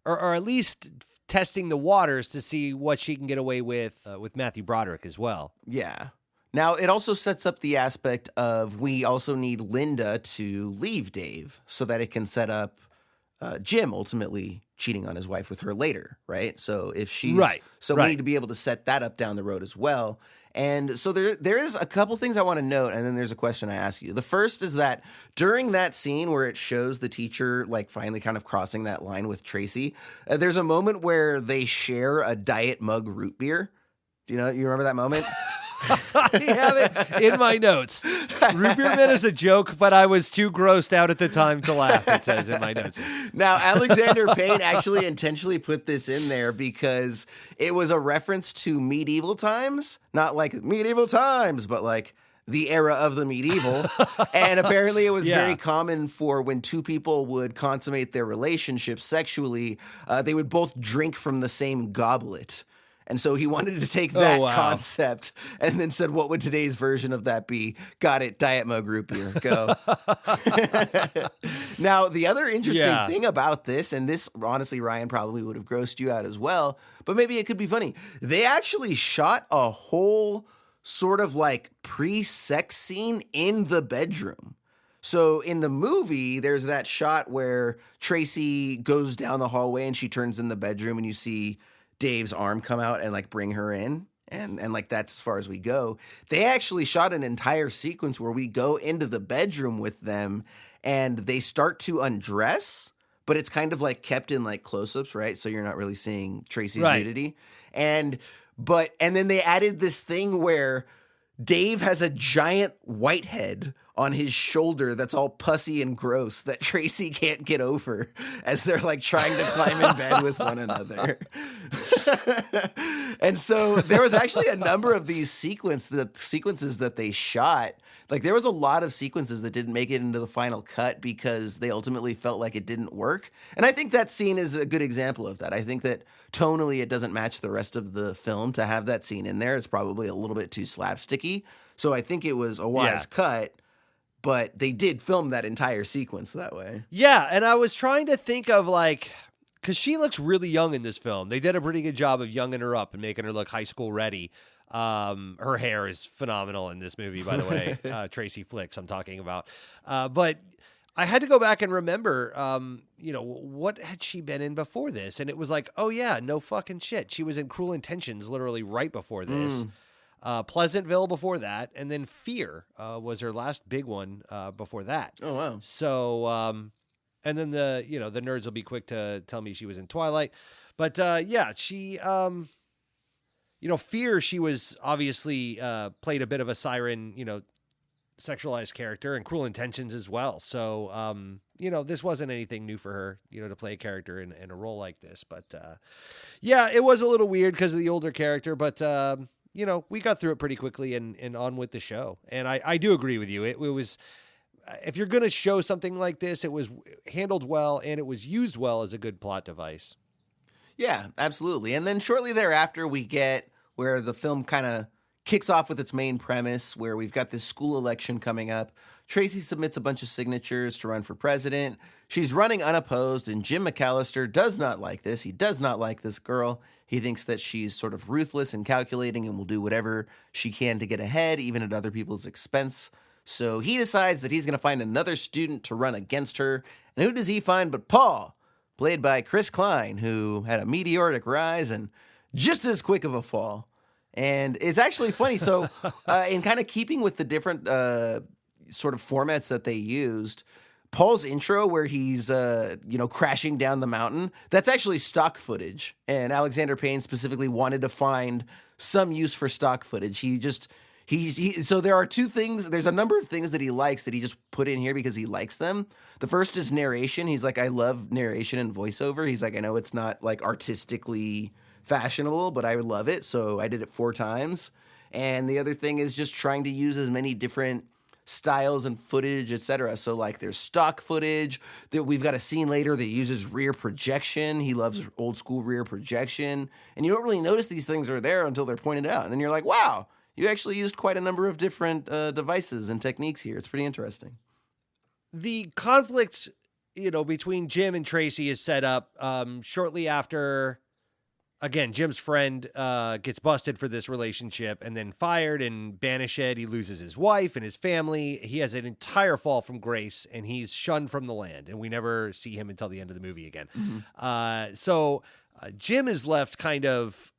Speaker 7: or at least testing the waters to see what she can get away with Matthew Broderick as well.
Speaker 1: Yeah. Now, it also sets up the aspect of we also need Linda to leave Dave so that it can set up Jim ultimately cheating on his wife with her later, right? So if she's we need to be able to set that up down the road as well. And so there is a couple things I want to note, and then there's a question I ask you. The first is that during that scene where it shows the teacher like finally kind of crossing that line with Tracy, there's a moment where they share a diet mug root beer. You remember that moment?
Speaker 7: I have it in my notes. Root beer man is a joke, but I was too grossed out at the time to laugh, it says in my notes.
Speaker 1: Now, Alexander Payne actually intentionally put this in there because it was a reference to medieval times. Not like medieval times, but like the era of the medieval. And apparently it was very common for when two people would consummate their relationship sexually, they would both drink from the same goblet. And so he wanted to take that concept and then said, what would today's version of that be? Got it. Diet mug root beer. Go. Now, the other interesting thing about this, and this, honestly, Ryan, probably would have grossed you out as well, but maybe it could be funny. They actually shot a whole sort of like pre-sex scene in the bedroom. So in the movie, there's that shot where Tracy goes down the hallway and she turns in the bedroom and you see Dave's arm come out and like bring her in. And like that's as far as we go. They actually shot an entire sequence where we go into the bedroom with them and they start to undress, but it's kind of like kept in like close-ups, right? So you're not really seeing Tracy's nudity. And then they added this thing where Dave has a giant whitehead on his shoulder that's all pussy and gross that Tracy can't get over as they're like trying to climb in bed with one another. And so there was actually a number of these sequences that they shot. Like there was a lot of sequences that didn't make it into the final cut because they ultimately felt like it didn't work. And I think that scene is a good example of that. I think that tonally it doesn't match the rest of the film to have that scene in there. It's probably a little bit too slapsticky. So I think it was a wise cut. But they did film that entire sequence that way.
Speaker 7: Yeah, and I was trying to think of like, because she looks really young in this film. They did a pretty good job of younging her up and making her look high school ready. Her hair is phenomenal in this movie, by the way. Tracy Flicks I'm talking about. But I had to go back and remember, what had she been in before this? And it was like, oh yeah, no fucking shit. She was in Cruel Intentions literally right before this. Pleasantville before that, and then Fear was her last big one before that.
Speaker 1: Oh wow!
Speaker 7: So, and then the nerds will be quick to tell me she was in Twilight, but she, Fear, she was obviously played a bit of a siren, sexualized character, and Cruel Intentions as well. So, this wasn't anything new for her, to play a character in a role like this. But it was a little weird because of the older character, but. We got through it pretty quickly and on with the show. And I do agree with you. It was, if you're going to show something like this, it was handled well and it was used well as a good plot device.
Speaker 1: Yeah, absolutely. And then shortly thereafter, we get where the film kind of kicks off with its main premise, where we've got this school election coming up. Tracy submits a bunch of signatures to run for president. She's running unopposed, and Jim McAllister does not like this. He does not like this girl. He thinks that she's sort of ruthless and calculating and will do whatever she can to get ahead, even at other people's expense. So he decides that he's going to find another student to run against her. And who does he find but Paul, played by Chris Klein, who had a meteoric rise and just as quick of a fall. And it's actually funny. So in kind of keeping with the different sort of formats that they used, Paul's intro where he's, crashing down the mountain, that's actually stock footage. And Alexander Payne specifically wanted to find some use for stock footage. So there are two things. There's a number of things that he likes that he just put in here because he likes them. The first is narration. He's like, I love narration and voiceover. He's like, I know it's not like artistically fashionable, but I love it. So I did it 4 times. And the other thing is just trying to use as many different styles and footage, etc. So like there's stock footage that we've got a scene later that uses rear projection. He loves old school rear projection. And you don't really notice these things are there until they're pointed out. And then you're like, wow, you actually used quite a number of different devices and techniques here. It's pretty interesting.
Speaker 7: The conflict, between Jim and Tracy is set up shortly after. Again, Jim's friend gets busted for this relationship and then fired and banished. He loses his wife and his family. He has an entire fall from grace and he's shunned from the land. And we never see him until the end of the movie again. Mm-hmm. So Jim is left kind of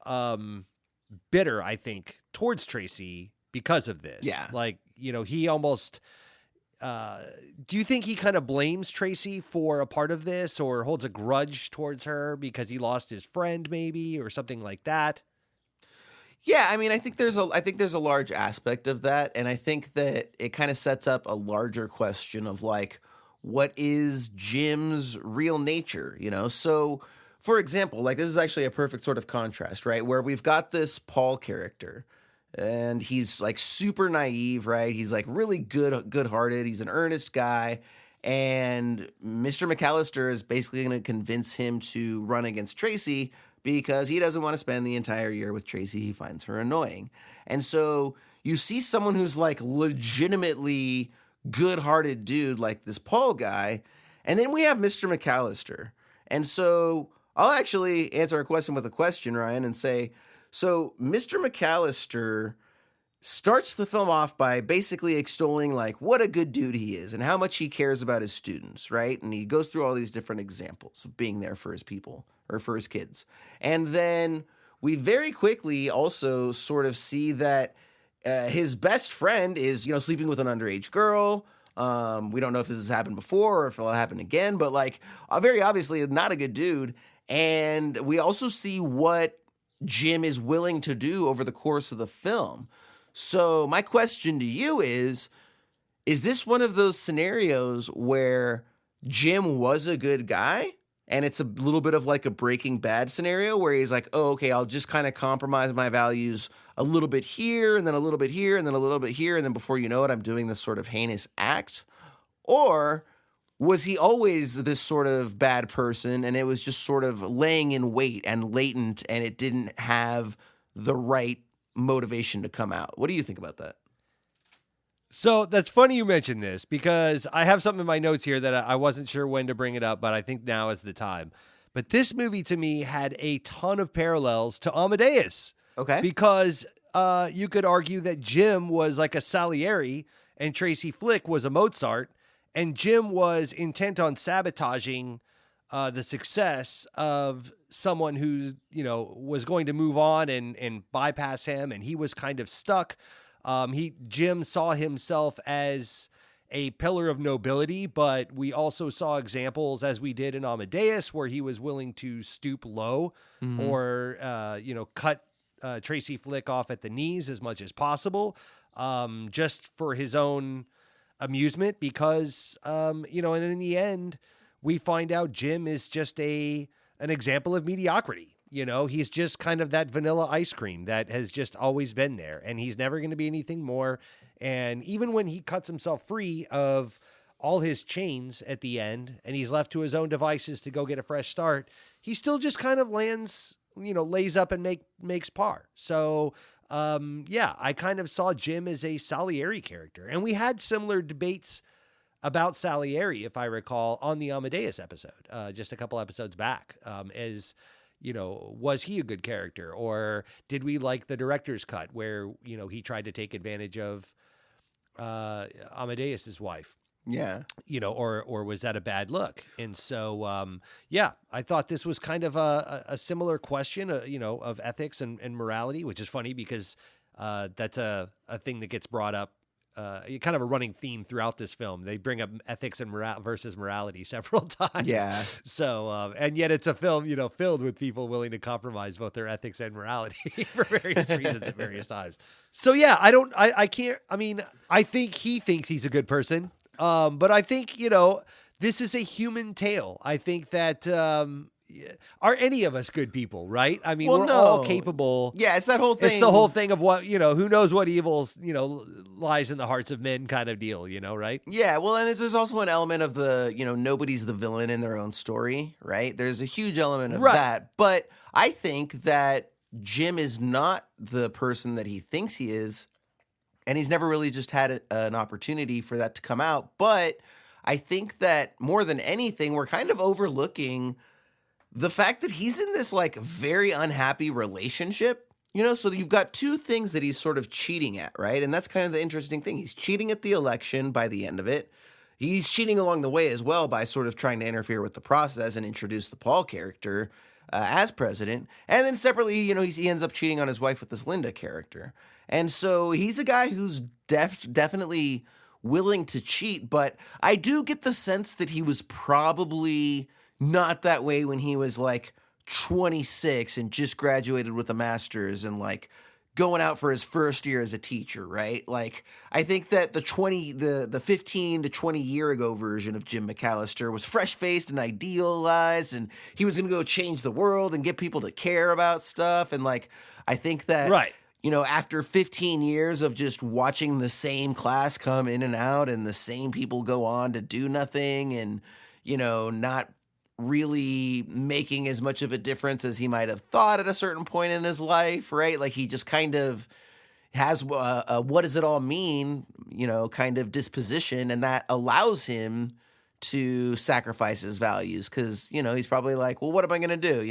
Speaker 7: bitter, I think, towards Tracy because of this.
Speaker 1: Yeah.
Speaker 7: Like, he almost... do you think he kind of blames Tracy for a part of this or holds a grudge towards her because he lost his friend maybe or something like that?
Speaker 1: Yeah, I mean, I think there's a large aspect of that. And I think that it kind of sets up a larger question of like, what is Jim's real nature? So for example, like this is actually a perfect sort of contrast, right? Where we've got this Paul character and he's like super naive, right? He's like really good-hearted. He's an earnest guy. And Mr. McAllister is basically going to convince him to run against Tracy because he doesn't want to spend the entire year with Tracy. He finds her annoying. And so you see someone who's like legitimately good-hearted dude like this Paul guy. And then we have Mr. McAllister. And so I'll actually answer a question with a question, Ryan, and say, so Mr. McAllister starts the film off by basically extolling like what a good dude he is and how much he cares about his students, right? And he goes through all these different examples of being there for his people or for his kids. And then we very quickly also sort of see that his best friend is, sleeping with an underage girl. We don't know if this has happened before or if it'll happen again, but like very obviously not a good dude. And we also see what Jim is willing to do over the course of the film. So my question to you is this one of those scenarios where Jim was a good guy and it's a little bit of like a Breaking Bad scenario where he's like, oh, okay, I'll just kind of compromise my values a little bit here and then a little bit here and then a little bit here. And then before you know it, I'm doing this sort of heinous act? Or was he always this sort of bad person and it was just sort of laying in wait and latent and it didn't have the right motivation to come out? What do you think about that?
Speaker 7: So that's funny you mentioned this because I have something in my notes here that I wasn't sure when to bring it up, but I think now is the time. But this movie to me had a ton of parallels to Amadeus.
Speaker 1: Okay.
Speaker 7: Because you could argue that Jim was like a Salieri and Tracy Flick was a Mozart, and Jim was intent on sabotaging the success of someone who, was going to move on and bypass him, and he was kind of stuck. Jim saw himself as a pillar of nobility, but we also saw examples, as we did in Amadeus, where he was willing to stoop low or, cut Tracy Flick off at the knees as much as possible, just for his own amusement, because, and in the end, we find out Jim is just an example of mediocrity. He's just kind of that vanilla ice cream that has just always been there, and he's never going to be anything more. And even when he cuts himself free of all his chains at the end and he's left to his own devices to go get a fresh start, he still just kind of lays up and makes par. So, I kind of saw Jim as a Salieri character, and we had similar debates about Salieri, if I recall, on the Amadeus episode, just a couple episodes back, was he a good character, or did we like the director's cut where, he tried to take advantage of Amadeus's wife?
Speaker 1: Yeah.
Speaker 7: Or was that a bad look? And so, I thought this was kind of a similar question, of ethics and morality, which is funny because that's a thing that gets brought up. Kind of a running theme throughout this film. They bring up ethics and versus morality several times.
Speaker 1: Yeah.
Speaker 7: So, and yet it's a film, filled with people willing to compromise both their ethics and morality for various reasons at various times. So yeah, I think he thinks he's a good person. But I think, this is a human tale. I think that, are any of us good people, right? I mean, we're all capable.
Speaker 1: Yeah, it's that whole thing.
Speaker 7: It's the whole thing of what, who knows what evils, lies in the hearts of men kind of deal, right?
Speaker 1: Yeah, well, and there's also an element of the, nobody's the villain in their own story, right? There's a huge element of that. But I think that Jim is not the person that he thinks he is, and he's never really just had an opportunity for that to come out. But I think that more than anything, we're kind of overlooking the fact that he's in this like very unhappy relationship, so you've got two things that he's sort of cheating at, right? And that's kind of the interesting thing. He's cheating at the election by the end of it. He's cheating along the way as well by sort of trying to interfere with the process and introduce the Paul character as president. And then separately, he ends up cheating on his wife with this Linda character. And so he's a guy who's definitely willing to cheat, but I do get the sense that he was probably not that way when he was like 26 and just graduated with a master's and like going out for his first year as a teacher, right? Like, I think that the 15 to 20 year ago version of Jim McAllister was fresh-faced and idealized, and he was going to go change the world and get people to care about stuff. And like, I think that,
Speaker 7: right.
Speaker 1: After 15 years of just watching the same class come in and out and the same people go on to do nothing and, not really making as much of a difference as he might have thought at a certain point in his life, right? Like he just kind of has what does it all mean, kind of disposition, and that allows him to sacrifice his values because, he's probably like, well, what am I going to do,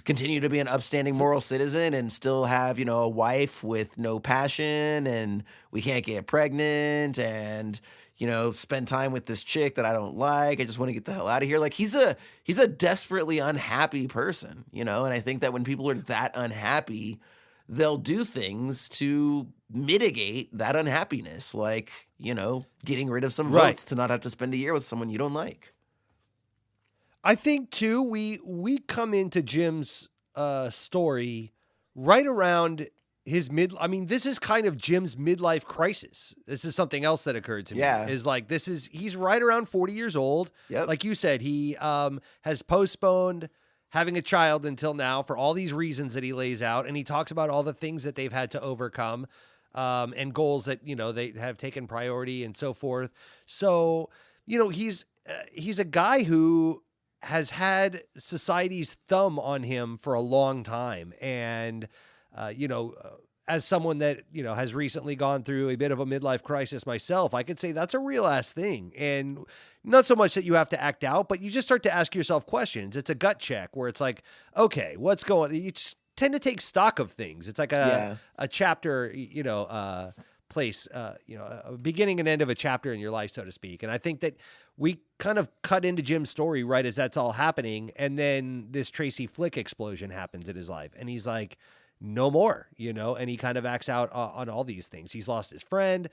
Speaker 1: continue to be an upstanding moral citizen and still have, a wife with no passion, and we can't get pregnant, and spend time with this chick that I don't like. I just want to get the hell out of here. Like he's a desperately unhappy person, and I think that when people are that unhappy, they'll do things to mitigate that unhappiness, like, getting rid of some votes to not have to spend a year with someone you don't like.
Speaker 7: I think too, we come into Jim's story right around his this is kind of Jim's midlife crisis. This is something else that occurred to me.
Speaker 1: Yeah.
Speaker 7: Is like, he's right around 40 years old.
Speaker 1: Yep.
Speaker 7: Like you said, he has postponed having a child until now for all these reasons that he lays out. And he talks about all the things that they've had to overcome, and goals that, they have taken priority and so forth. So, he's a guy who has had society's thumb on him for a long time. And, as someone that, has recently gone through a bit of a midlife crisis myself, I could say that's a real ass thing. And not so much that you have to act out, but you just start to ask yourself questions. It's a gut check where it's like, okay, what's going, you just tend to take stock of things. It's like a chapter, place, a beginning and end of a chapter in your life, so to speak. And I think that we kind of cut into Jim's story right as that's all happening. And then this Tracy Flick explosion happens in his life. And he's like, no more, and he kind of acts out on all these things. He's lost his friend.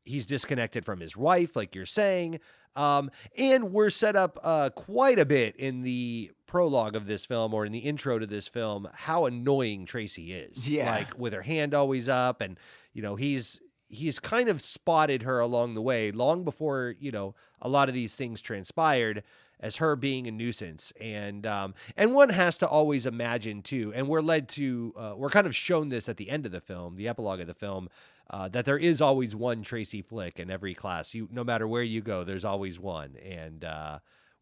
Speaker 7: He's disconnected from his wife, like you're saying. And we're set up quite a bit in the prologue of this film, or in the intro to this film, how annoying Tracy is.
Speaker 1: Yeah.
Speaker 7: Like with her hand always up, and, he's kind of spotted her along the way, long before, a lot of these things transpired, as her being a nuisance. And one has to always imagine too, and we're led to, we're kind of shown this at the end of the film, the epilogue of the film, that there is always one Tracy Flick in every class. No matter where you go, there's always one. And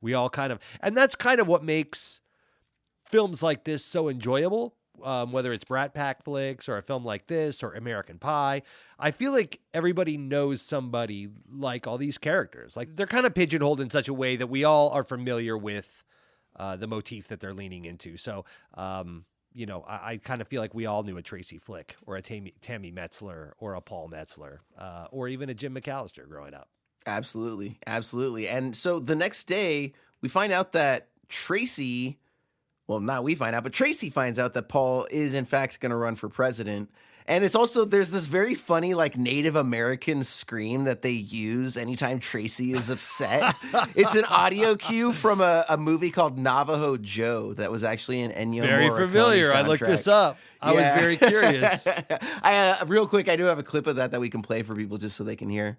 Speaker 7: we all kind of, and that's kind of what makes films like this so enjoyable. Whether it's Brat Pack flicks or a film like this or American Pie, I feel like everybody knows somebody like all these characters. Like they're kind of pigeonholed in such a way that we all are familiar with the motif that they're leaning into. So, I kind of feel like we all knew a Tracy Flick or a Tammy Metzler or a Paul Metzler, or even a Jim McAllister growing up.
Speaker 1: Absolutely. Absolutely. And so the next day we find out that Tracy, well, not we find out, but Tracy finds out that Paul is in fact going to run for president. And it's also, there's this very funny, like, Native American scream that they use anytime Tracy is upset. It's an audio cue from a movie called Navajo Joe that was actually an Ennio
Speaker 7: Very
Speaker 1: Morricone
Speaker 7: familiar.
Speaker 1: soundtrack.
Speaker 7: I looked this up. I was very curious.
Speaker 1: Real quick, I do have a clip of that we can play for people just so they can hear.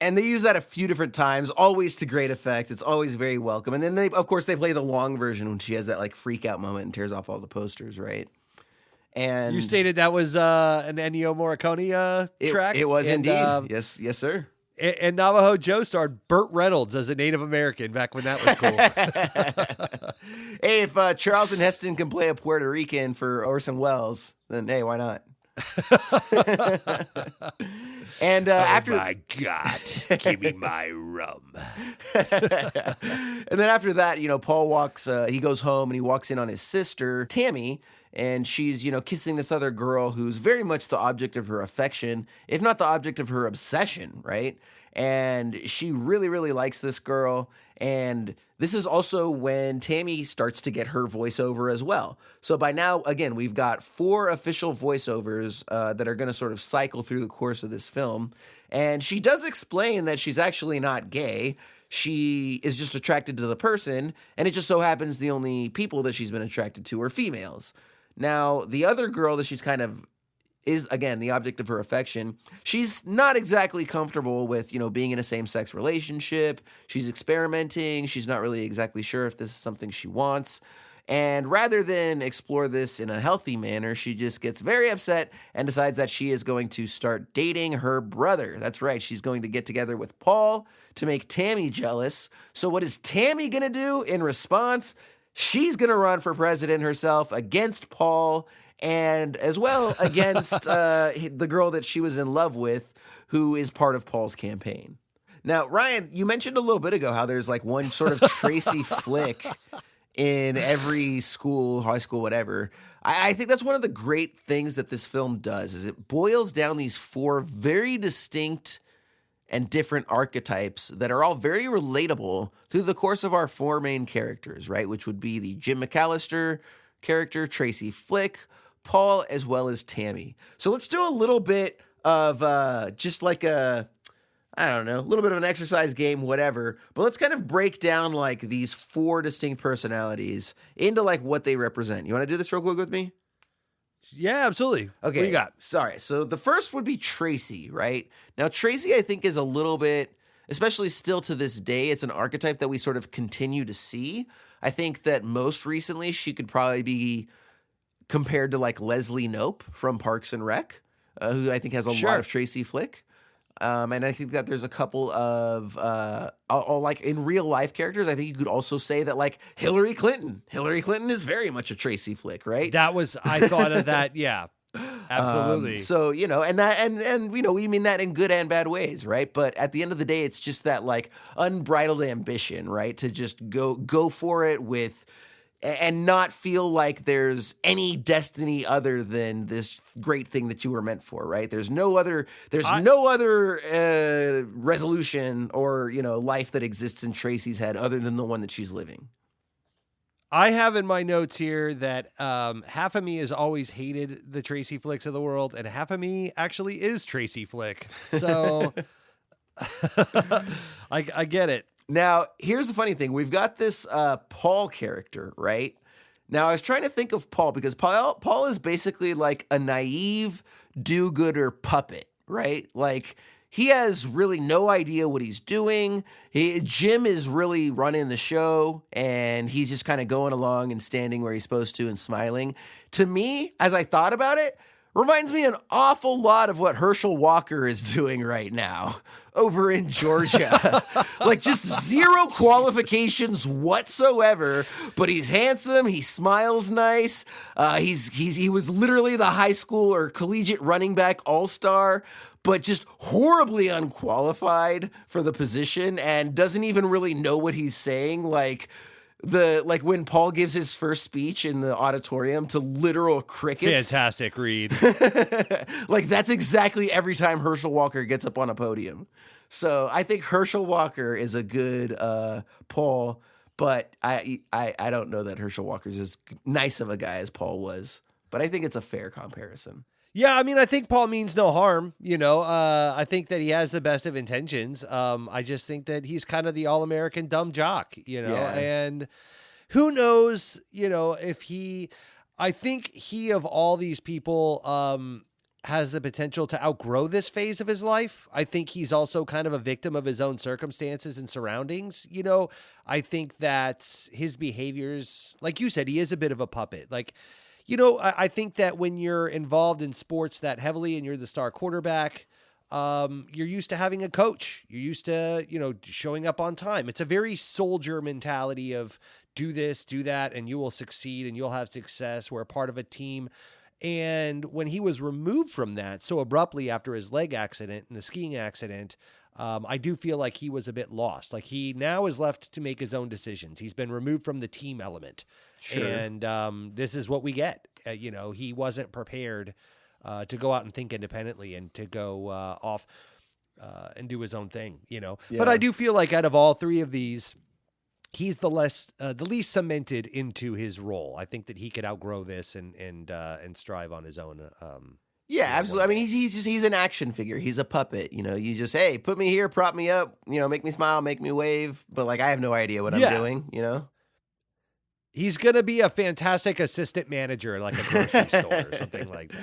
Speaker 1: And they use that a few different times, always to great effect. It's always very welcome. And then they play the long version when she has that like freak out moment and tears off all the posters, right? And
Speaker 7: you stated that was an Ennio Morricone track.
Speaker 1: It was indeed. Yes, sir.
Speaker 7: And Navajo Joe starred Burt Reynolds as a Native American back when that was cool.
Speaker 1: Hey, if Charlton Heston can play a Puerto Rican for Orson Welles, then hey, why not? And after,
Speaker 7: my God, give me my rum.
Speaker 1: And then after that, Paul walks. He goes home and he walks in on his sister Tammy, and she's kissing this other girl who's very much the object of her affection, if not the object of her obsession, right? And she really, really likes this girl. And this is also when Tammy starts to get her voiceover as well. So by now, again, we've got 4 official voiceovers that are going to sort of cycle through the course of this film. And she does explain that she's actually not gay. She is just attracted to the person. And it just so happens the only people that she's been attracted to are females. Now, the other girl that she's kind of is, again, the object of her affection, she's not exactly comfortable with, being in a same-sex relationship. She's experimenting. She's not really exactly sure if this is something she wants. And rather than explore this in a healthy manner, she just gets very upset and decides that she is going to start dating her brother. That's right. She's going to get together with Paul to make Tammy jealous. So what is Tammy going to do in response? she's going to run for president herself against Paul and as well against the girl that she was in love with, who is part of Paul's campaign. Now, Ryan, you mentioned a little bit ago how there's like one sort of Tracy flick in every school, high school, whatever. I think that's one of the great things that this film does is it boils down these four very distinct and different archetypes that are all very relatable through the course of our four main characters, right? Which would be the Jim McAllister character, Tracy Flick, Paul, as well as Tammy. So let's do a little bit of just like a little bit of an exercise game, whatever. But let's kind of break down like these four distinct personalities into like what they represent. You want to do this real quick with me?
Speaker 7: Yeah, absolutely.
Speaker 1: Okay.
Speaker 7: What you got?
Speaker 1: Sorry. So the first would be Tracy, right? Now, Tracy, I think, is a little bit, especially still to this day, it's an archetype that we sort of continue to see. I think that most recently she could probably be compared to like Leslie Knope from Parks and Rec, who I think has a lot of Tracy Flick. And I think that there's a couple of, like in real life characters, I think you could also say that like Hillary Clinton is very much a Tracy Flick, right?
Speaker 7: I thought of that. Yeah, absolutely.
Speaker 1: So, and we mean that in good and bad ways, right? But at the end of the day, it's just that like unbridled ambition, right? To just go for it with, and not feel like there's any destiny other than this great thing that you were meant for, right? There's no other resolution or, life that exists in Tracy's head other than the one that she's living.
Speaker 7: I have in my notes here that half of me has always hated the Tracy Flicks of the world, and half of me actually is Tracy Flick. So I get it.
Speaker 1: Now, here's the funny thing. We've got this Paul character, right? Now, I was trying to think of Paul because Paul is basically like a naive do-gooder puppet, right? Like, he has really no idea what he's doing. Jim is really running the show, and he's just kind of going along and standing where he's supposed to and smiling. To me, as I thought about it, reminds me an awful lot of what Herschel Walker is doing right now over in Georgia. Like just zero qualifications whatsoever, but he's handsome. He smiles nice. He was literally the high school or collegiate running back all-star, but just horribly unqualified for the position and doesn't even really know what he's saying. Like when Paul gives his first speech in the auditorium to literal crickets.
Speaker 7: Fantastic read.
Speaker 1: Like that's exactly every time Herschel Walker gets up on a podium. So I think Herschel Walker is a good Paul, but I don't know that Herschel Walker's as nice of a guy as Paul was. But I think it's a fair comparison.
Speaker 7: Yeah, I mean, I think Paul means no harm, I think that he has the best of intentions. I just think that he's kind of the all-American dumb jock, and who knows, I think he, of all these people, has the potential to outgrow this phase of his life. I think he's also kind of a victim of his own circumstances and surroundings. I think that his behaviors, like you said, he is a bit of a puppet. Like, I think that when you're involved in sports that heavily and you're the star quarterback, you're used to having a coach. You're used to, showing up on time. It's a very soldier mentality of do this, do that, and you will succeed and you'll have success. We're a part of a team. And when he was removed from that so abruptly after his leg accident and the skiing accident, I do feel like he was a bit lost. Like he now is left to make his own decisions. He's been removed from the team element. Sure. And this is what we get. He wasn't prepared to go out and think independently and to go off and do his own thing, Yeah. But I do feel like out of all three of these, he's the least cemented into his role. I think that he could outgrow this and strive on his own.
Speaker 1: Yeah, absolutely. I mean, he's an action figure. He's a puppet. You just, hey, put me here, prop me up, make me smile, make me wave. But like, I have no idea what I'm doing,
Speaker 7: He's going to be a fantastic assistant manager, like a grocery store or something like that.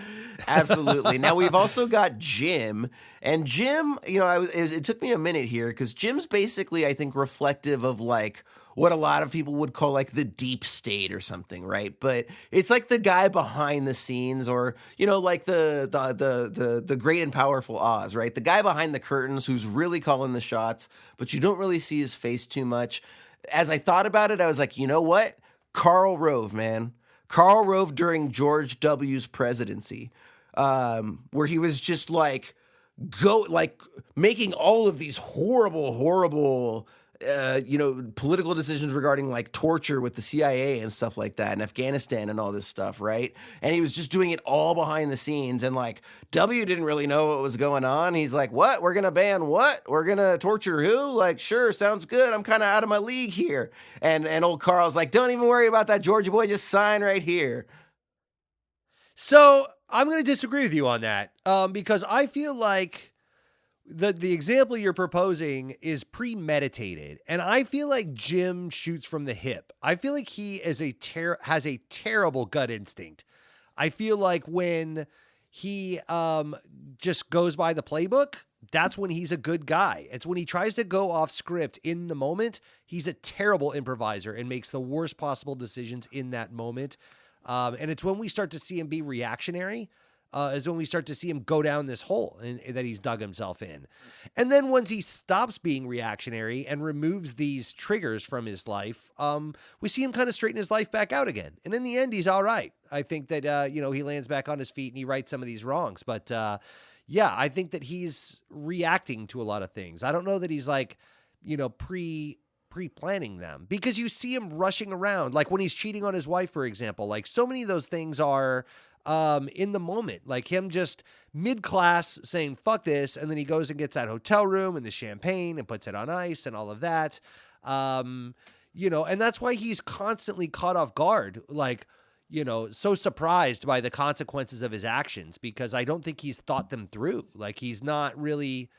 Speaker 1: Absolutely. Now, we've also got Jim. And Jim, it took me a minute here because Jim's basically, I think, reflective of like what a lot of people would call like the deep state or something, right? But it's like the guy behind the scenes or, like the great and powerful Oz, right? The guy behind the curtains who's really calling the shots, but you don't really see his face too much. As I thought about it, I was like, you know what? Karl Rove, man. Karl Rove during George W.'s presidency, where he was just like making all of these horrible, political decisions regarding like torture with the CIA and stuff like that, and Afghanistan and all this stuff, right? And he was just doing it all behind the scenes, and like W didn't really know what was going on. He's like, "What? We're gonna ban what? We're gonna torture who? Like, sure, sounds good. I'm kind of out of my league here." And old Carl's like, "Don't even worry about that, Georgia boy. Just sign right here."
Speaker 7: So I'm going to disagree with you on that, because I feel like the example you're proposing is premeditated, and I feel like Jim shoots from the hip. I feel like he is has a terrible gut instinct. I feel like when he just goes by the playbook, that's when he's a good guy. It's when he tries to go off script in the moment, he's a terrible improviser and makes the worst possible decisions in that moment. And it's when we start to see him be reactionary, is when we start to see him go down this hole that he's dug himself in. And then once he stops being reactionary and removes these triggers from his life, we see him kind of straighten his life back out again. And in the end, he's all right. I think that, he lands back on his feet and he rights some of these wrongs. But yeah, I think that he's reacting to a lot of things. I don't know that he's like, pre-planning them, because you see him rushing around, like when he's cheating on his wife, for example. Like so many of those things are in the moment, like him just mid-class saying fuck this, and then he goes and gets that hotel room and the champagne and puts it on ice and all of that, and that's why he's constantly caught off guard, like so surprised by the consequences of his actions, because I don't think he's thought them through. Like he's not really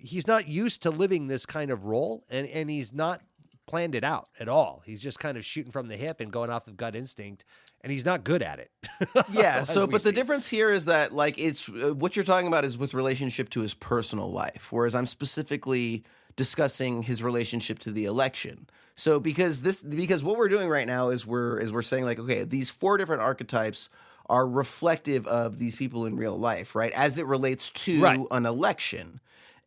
Speaker 7: he's not used to living this kind of role, and he's not planned it out at all. He's just kind of shooting from the hip and going off of gut instinct, and he's not good at it.
Speaker 1: Yeah. But the difference here is that like it's what you're talking about is with relationship to his personal life, whereas I'm specifically discussing his relationship to the election. So because what we're doing right now is we're saying like, okay, these 4 different archetypes are reflective of these people in real life, right? As it relates to an election.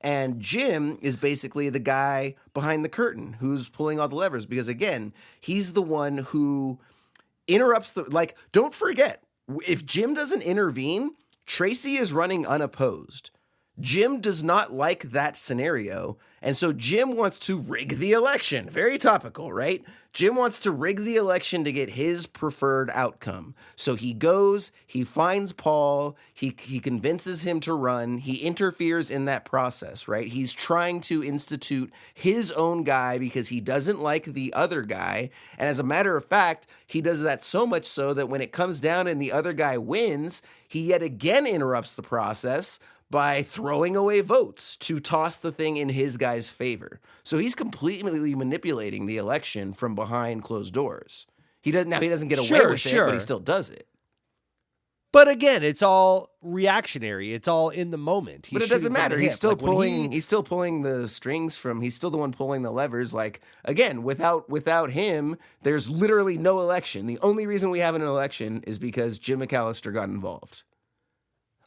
Speaker 1: And Jim is basically the guy behind the curtain who's pulling all the levers, because again, he's the one who interrupts don't forget, if Jim doesn't intervene, Tracy is running unopposed. Jim does not like that scenario, and so Jim wants to rig the election. Very topical, right? Jim wants to rig the election to get his preferred outcome. So he goes, he finds Paul, he convinces him to run, he interferes in that process, right? He's trying to institute his own guy because he doesn't like the other guy, and as a matter of fact, he does that so much so that when it comes down and the other guy wins, he yet again interrupts the process by throwing away votes to toss the thing in his guy's favor. So he's completely manipulating the election from behind closed doors. He doesn't get away with it, but he still does it.
Speaker 7: But again, it's all reactionary. It's all in the moment.
Speaker 1: But it doesn't matter. He's still pulling. He's still pulling the strings from. He's still the one pulling the levers. Like again, without him, there's literally no election. The only reason we have an election is because Jim McAllister got involved.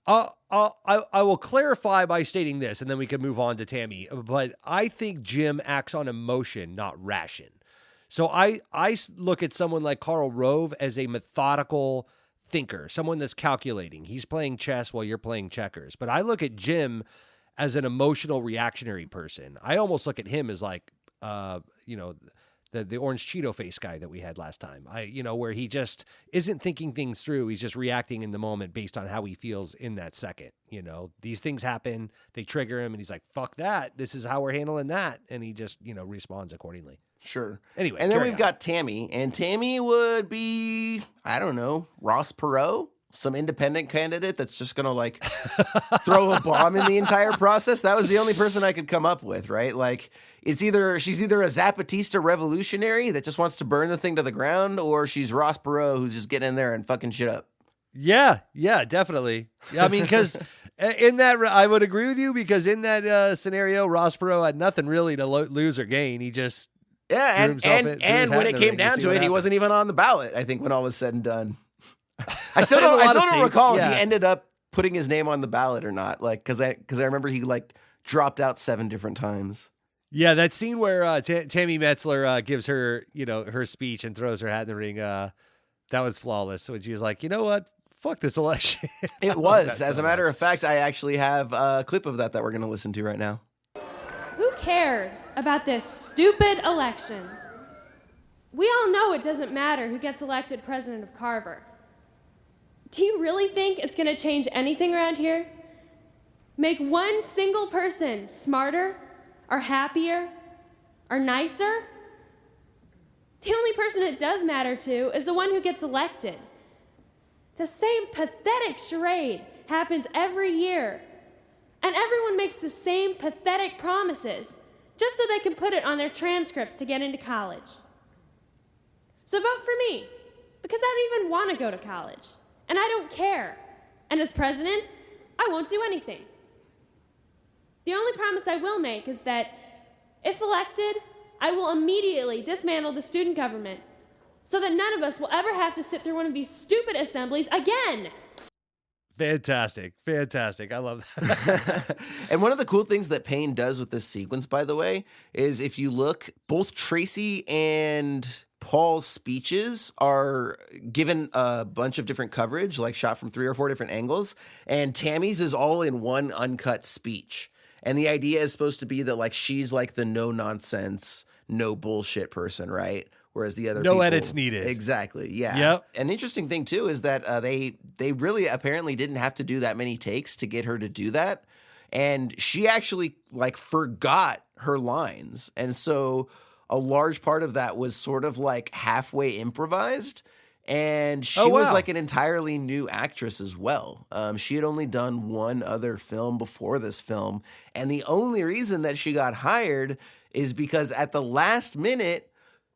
Speaker 7: I will clarify by stating this, and then we can move on to Tammy. But I think Jim acts on emotion, not ration. So I look at someone like Karl Rove as a methodical thinker, someone that's calculating. He's playing chess while you're playing checkers. But I look at Jim as an emotional, reactionary person. I almost look at him as like, the orange Cheeto face guy that we had last time. Where he just isn't thinking things through. He's just reacting in the moment based on how he feels in that second. These things happen, they trigger him, and he's like, fuck that. This is how we're handling that. And he just, responds accordingly.
Speaker 1: Sure.
Speaker 7: Anyway.
Speaker 1: And then we've got Tammy, and Tammy would be, I don't know, Ross Perot, some independent candidate that's just going to like throw a bomb in the entire process. That was the only person I could come up with, right? Like she's either a Zapatista revolutionary that just wants to burn the thing to the ground, or she's Ross Perot who's just getting in there and fucking shit up.
Speaker 7: Yeah, definitely. I mean, because in that, I would agree with you, because in that scenario, Ross Perot had nothing really to lose or gain. He just
Speaker 1: and when it came down to it, he wasn't even on the ballot, I think, when all was said and done. I still don't recall if he ended up putting his name on the ballot or not. Like, because I remember he like dropped out 7 different times.
Speaker 7: Yeah, that scene where Tammy Metzler gives her, her speech and throws her hat in the ring, that was flawless. So she was like, you know what? Fuck this election.
Speaker 1: It was. As a matter of fact, I actually have a clip of that we're going to listen to right now.
Speaker 12: Who cares about this stupid election? We all know it doesn't matter who gets elected president of Carver. Do you really think it's going to change anything around here? Make one single person smarter or happier or nicer? The only person it does matter to is the one who gets elected. The same pathetic charade happens every year. And everyone makes the same pathetic promises just so they can put it on their transcripts to get into college. So vote for me, because I don't even want to go to college. And I don't care. And as president, I won't do anything. The only promise I will make is that, if elected, I will immediately dismantle the student government so that none of us will ever have to sit through one of these stupid assemblies again.
Speaker 7: Fantastic. I love that.
Speaker 1: And one of the cool things that Payne does with this sequence, by the way, is if you look, both Tracy and Paul's speeches are given a bunch of different coverage, like shot from 3 or 4 different angles, and Tammy's is all in one uncut speech. And the idea is supposed to be that like she's like the no nonsense, no bullshit person, right? Whereas the other
Speaker 7: no
Speaker 1: people,
Speaker 7: edits needed.
Speaker 1: Exactly. Yeah.
Speaker 7: Yep.
Speaker 1: An interesting thing too is that they really apparently didn't have to do that many takes to get her to do that, and she actually like forgot her lines, and so a large part of that was sort of like halfway improvised. And she was like an entirely new actress as well. She had only done one other film before this film. And the only reason that she got hired is because at the last minute,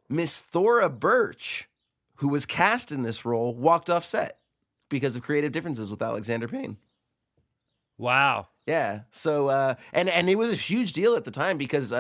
Speaker 1: Miss Thora Birch, who was cast in this role, walked off set because of creative differences with Alexander Payne.
Speaker 7: Wow.
Speaker 1: Yeah. So, and it was a huge deal at the time because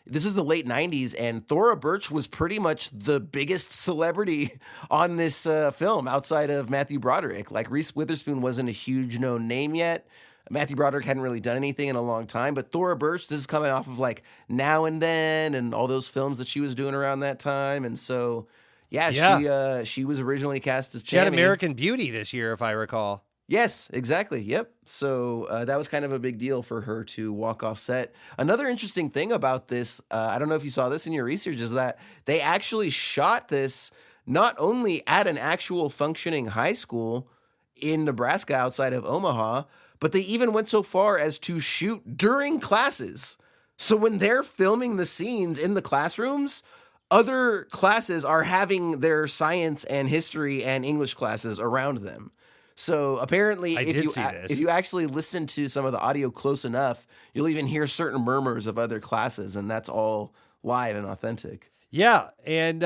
Speaker 1: this is the late 90s, and Thora Birch was pretty much the biggest celebrity on this film outside of Matthew Broderick. Like, Reese Witherspoon wasn't a huge known name yet. Matthew Broderick hadn't really done anything in a long time, but Thora Birch, this is coming off of like Now and Then and all those films that she was doing around that time. And so, she was originally cast as Tammy.
Speaker 7: She had American Beauty this year, if I recall.
Speaker 1: Yes, exactly. Yep. So that was kind of a big deal for her to walk off set. Another interesting thing about this, I don't know if you saw this in your research, is that they actually shot this not only at an actual functioning high school in Nebraska outside of Omaha, but they even went so far as to shoot during classes. So when they're filming the scenes in the classrooms, other classes are having their science and history and English classes around them. So apparently, if you actually listen to some of the audio close enough, you'll even hear certain murmurs of other classes, and that's all live and authentic.
Speaker 7: Yeah, and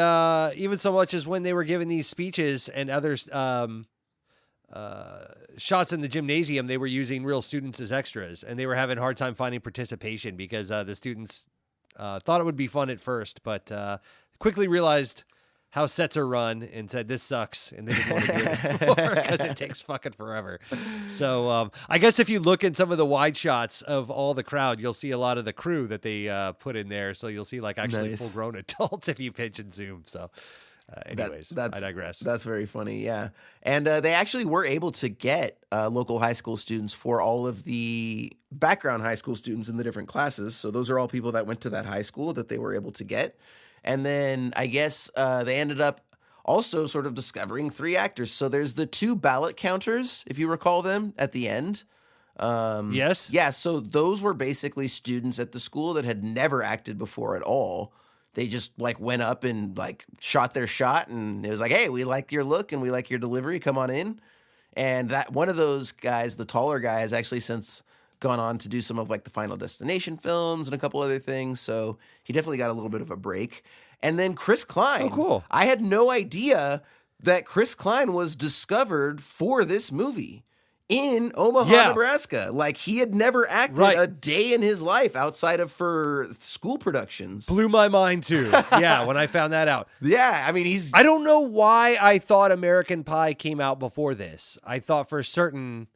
Speaker 7: even so much as when they were giving these speeches and other shots in the gymnasium, they were using real students as extras, and they were having a hard time finding participation because the students thought it would be fun at first, but quickly realized how sets are run and said, this sucks. And they didn't want to do it anymore because it takes fucking forever. So I guess if you look in some of the wide shots of all the crowd, you'll see a lot of the crew that they put in there. So you'll see like actually full grown adults if you pinch and zoom. So anyways, I digress.
Speaker 1: That's very funny. Yeah. And they actually were able to get local high school students for all of the background high school students in the different classes. So those are all people that went to that high school that they were able to get. And then I guess they ended up also sort of discovering 3 actors. So there's the 2 ballot counters, if you recall them, at the end.
Speaker 7: Yes.
Speaker 1: Yeah, so those were basically students at the school that had never acted before at all. They just like went up and like shot their shot, and it was like, hey, we like your look and we like your delivery. Come on in. And that one of those guys, the taller guy, has actually since gone on to do some of like the Final Destination films and a couple other things. So he definitely got a little bit of a break. And then Chris Klein.
Speaker 7: Oh, cool.
Speaker 1: I had no idea that Chris Klein was discovered for this movie in Omaha, Nebraska. Like, he had never acted a day in his life outside of for school productions.
Speaker 7: Blew my mind too. Yeah, when I found that out.
Speaker 1: Yeah, I mean,
Speaker 7: I don't know why I thought American Pie came out before this. I thought for certain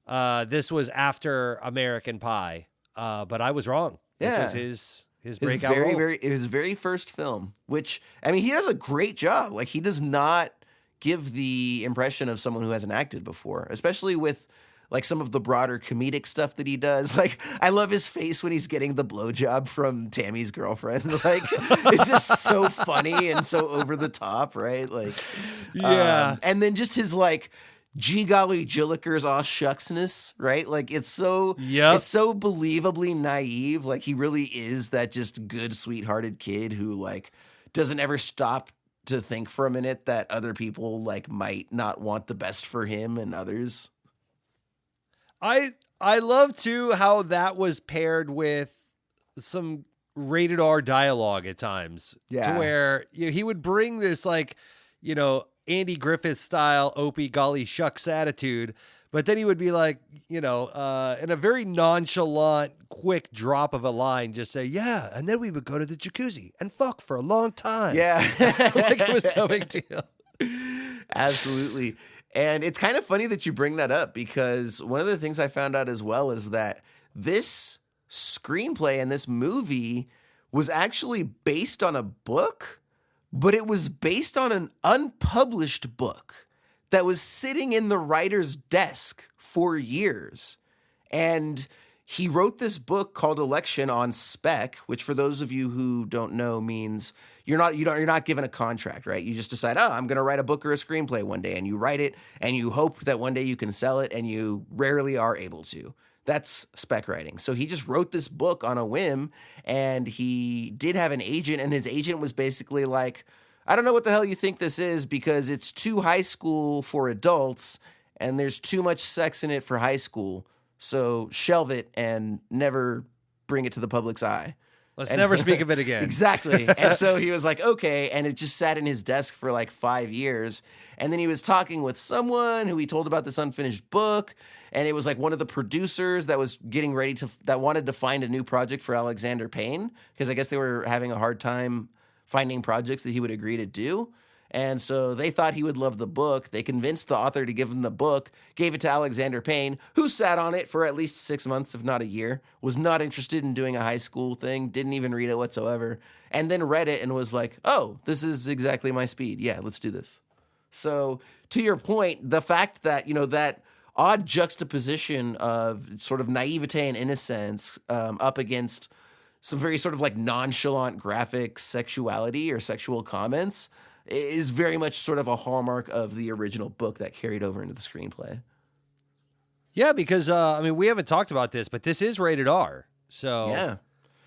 Speaker 7: this was after American Pie, but I was wrong. This was His breakout role.
Speaker 1: His very first film, which, I mean, he does a great job. Like, he does not give the impression of someone who hasn't acted before, especially with like some of the broader comedic stuff that he does. Like, I love his face when he's getting the blowjob from Tammy's girlfriend. Like, it's just so funny and so over the top, right? Like,
Speaker 7: yeah.
Speaker 1: And then just his like, gee golly Jillikers aw shucksness, right? Like, it's so believably naive. Like, he really is that just good, sweethearted kid who like doesn't ever stop to think for a minute that other people like might not want the best for him and others.
Speaker 7: I love too how that was paired with some rated R dialogue at times.
Speaker 1: Yeah.
Speaker 7: To where he would bring this like, Andy Griffith style Opie golly shucks attitude, but then he would be like, in a very nonchalant, quick drop of a line, just say, yeah, and then we would go to the jacuzzi and fuck for a long time.
Speaker 1: Yeah.
Speaker 7: Like it was no big deal.
Speaker 1: Absolutely. And it's kind of funny that you bring that up, because one of the things I found out as well is that this screenplay and this movie was actually based on a book, but it was based on an unpublished book that was sitting in the writer's desk for years. And he wrote this book called Election on spec, which for those of you who don't know means you're not given a contract, right? You just decide, I'm going to write a book or a screenplay one day, and you write it and you hope that one day you can sell it, and you rarely are able to. That's spec writing. So he just wrote this book on a whim, and he did have an agent, and his agent was basically like, I don't know what the hell you think this is, because it's too high school for adults and there's too much sex in it for high school. So shelve it and never bring it to the public's eye.
Speaker 7: Let's never speak of it again.
Speaker 1: Exactly. And so he was like, okay. And it just sat in his desk for like 5 years. And then he was talking with someone who he told about this unfinished book. And it was like one of the producers that was getting ready that wanted to find a new project for Alexander Payne, because I guess they were having a hard time finding projects that he would agree to do. And so they thought he would love the book. They convinced the author to give him the book, gave it to Alexander Payne, who sat on it for at least 6 months, if not a year, was not interested in doing a high school thing, didn't even read it whatsoever, and then read it and was like, oh, this is exactly my speed. Yeah, let's do this. So to your point, the fact that, that odd juxtaposition of sort of naivete and innocence up against some very sort of like nonchalant graphic sexuality or sexual comments is very much sort of a hallmark of the original book that carried over into the screenplay.
Speaker 7: Yeah, because we haven't talked about this, but this is rated R. So
Speaker 1: yeah,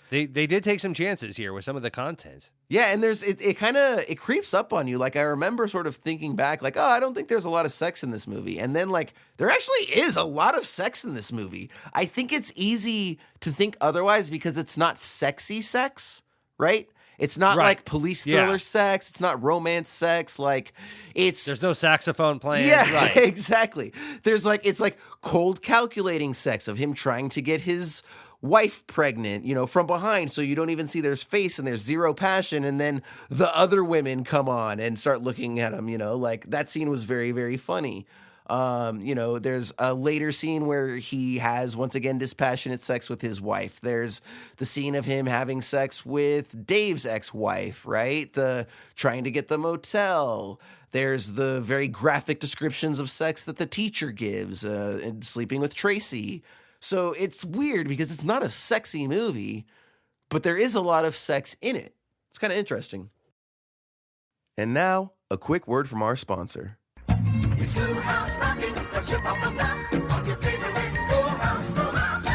Speaker 7: they did take some chances here with some of the content.
Speaker 1: Yeah, and it creeps up on you. Like, I remember sort of thinking back, like, I don't think there's a lot of sex in this movie. And then, like, there actually is a lot of sex in this movie. I think it's easy to think otherwise because it's not sexy sex, right? It's not like police thriller sex. It's not romance sex. Like, there's
Speaker 7: no saxophone playing.
Speaker 1: Yeah,
Speaker 7: right.
Speaker 1: Exactly. It's like cold calculating sex of him trying to get his wife pregnant, from behind, so you don't even see their face and there's zero passion. And then the other women come on and start looking at him, like that scene was very, very funny. There's a later scene where he has, once again, dispassionate sex with his wife. There's the scene of him having sex with Dave's ex-wife, right? The trying to get the motel. There's the very graphic descriptions of sex that the teacher gives, and sleeping with Tracy. So it's weird because it's not a sexy movie, but there is a lot of sex in it. It's kind of interesting. And now, a quick word from our sponsor.
Speaker 13: Schoolhouse rocking, the chip on the block of your favorite schoolhouse.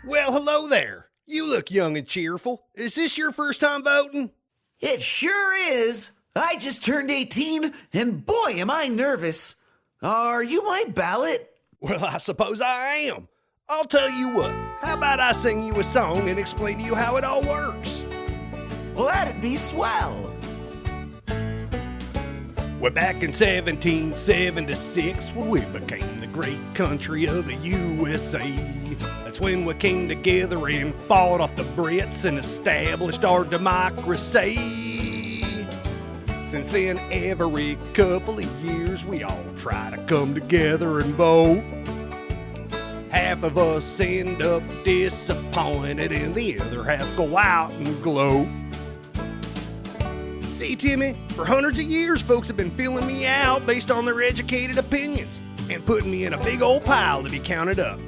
Speaker 14: Well, hello there. You look young and cheerful. Is this your first time voting?
Speaker 15: It sure is. I just turned 18, and boy, am I nervous. Are you my ballot?
Speaker 14: Well, I suppose I am. I'll tell you what. How about I sing you a song and explain to you how it all works?
Speaker 15: Well, that'd be swell.
Speaker 14: We're back in 1776 when we became the great country of the USA. That's when we came together and fought off the Brits and established our democracy. Since then, every couple of years, we all try to come together and vote. Half of us end up disappointed and the other half go out and glow. See, Timmy, for hundreds of years, folks have been feeling me out based on their educated opinions and putting me in a big old pile to be counted up.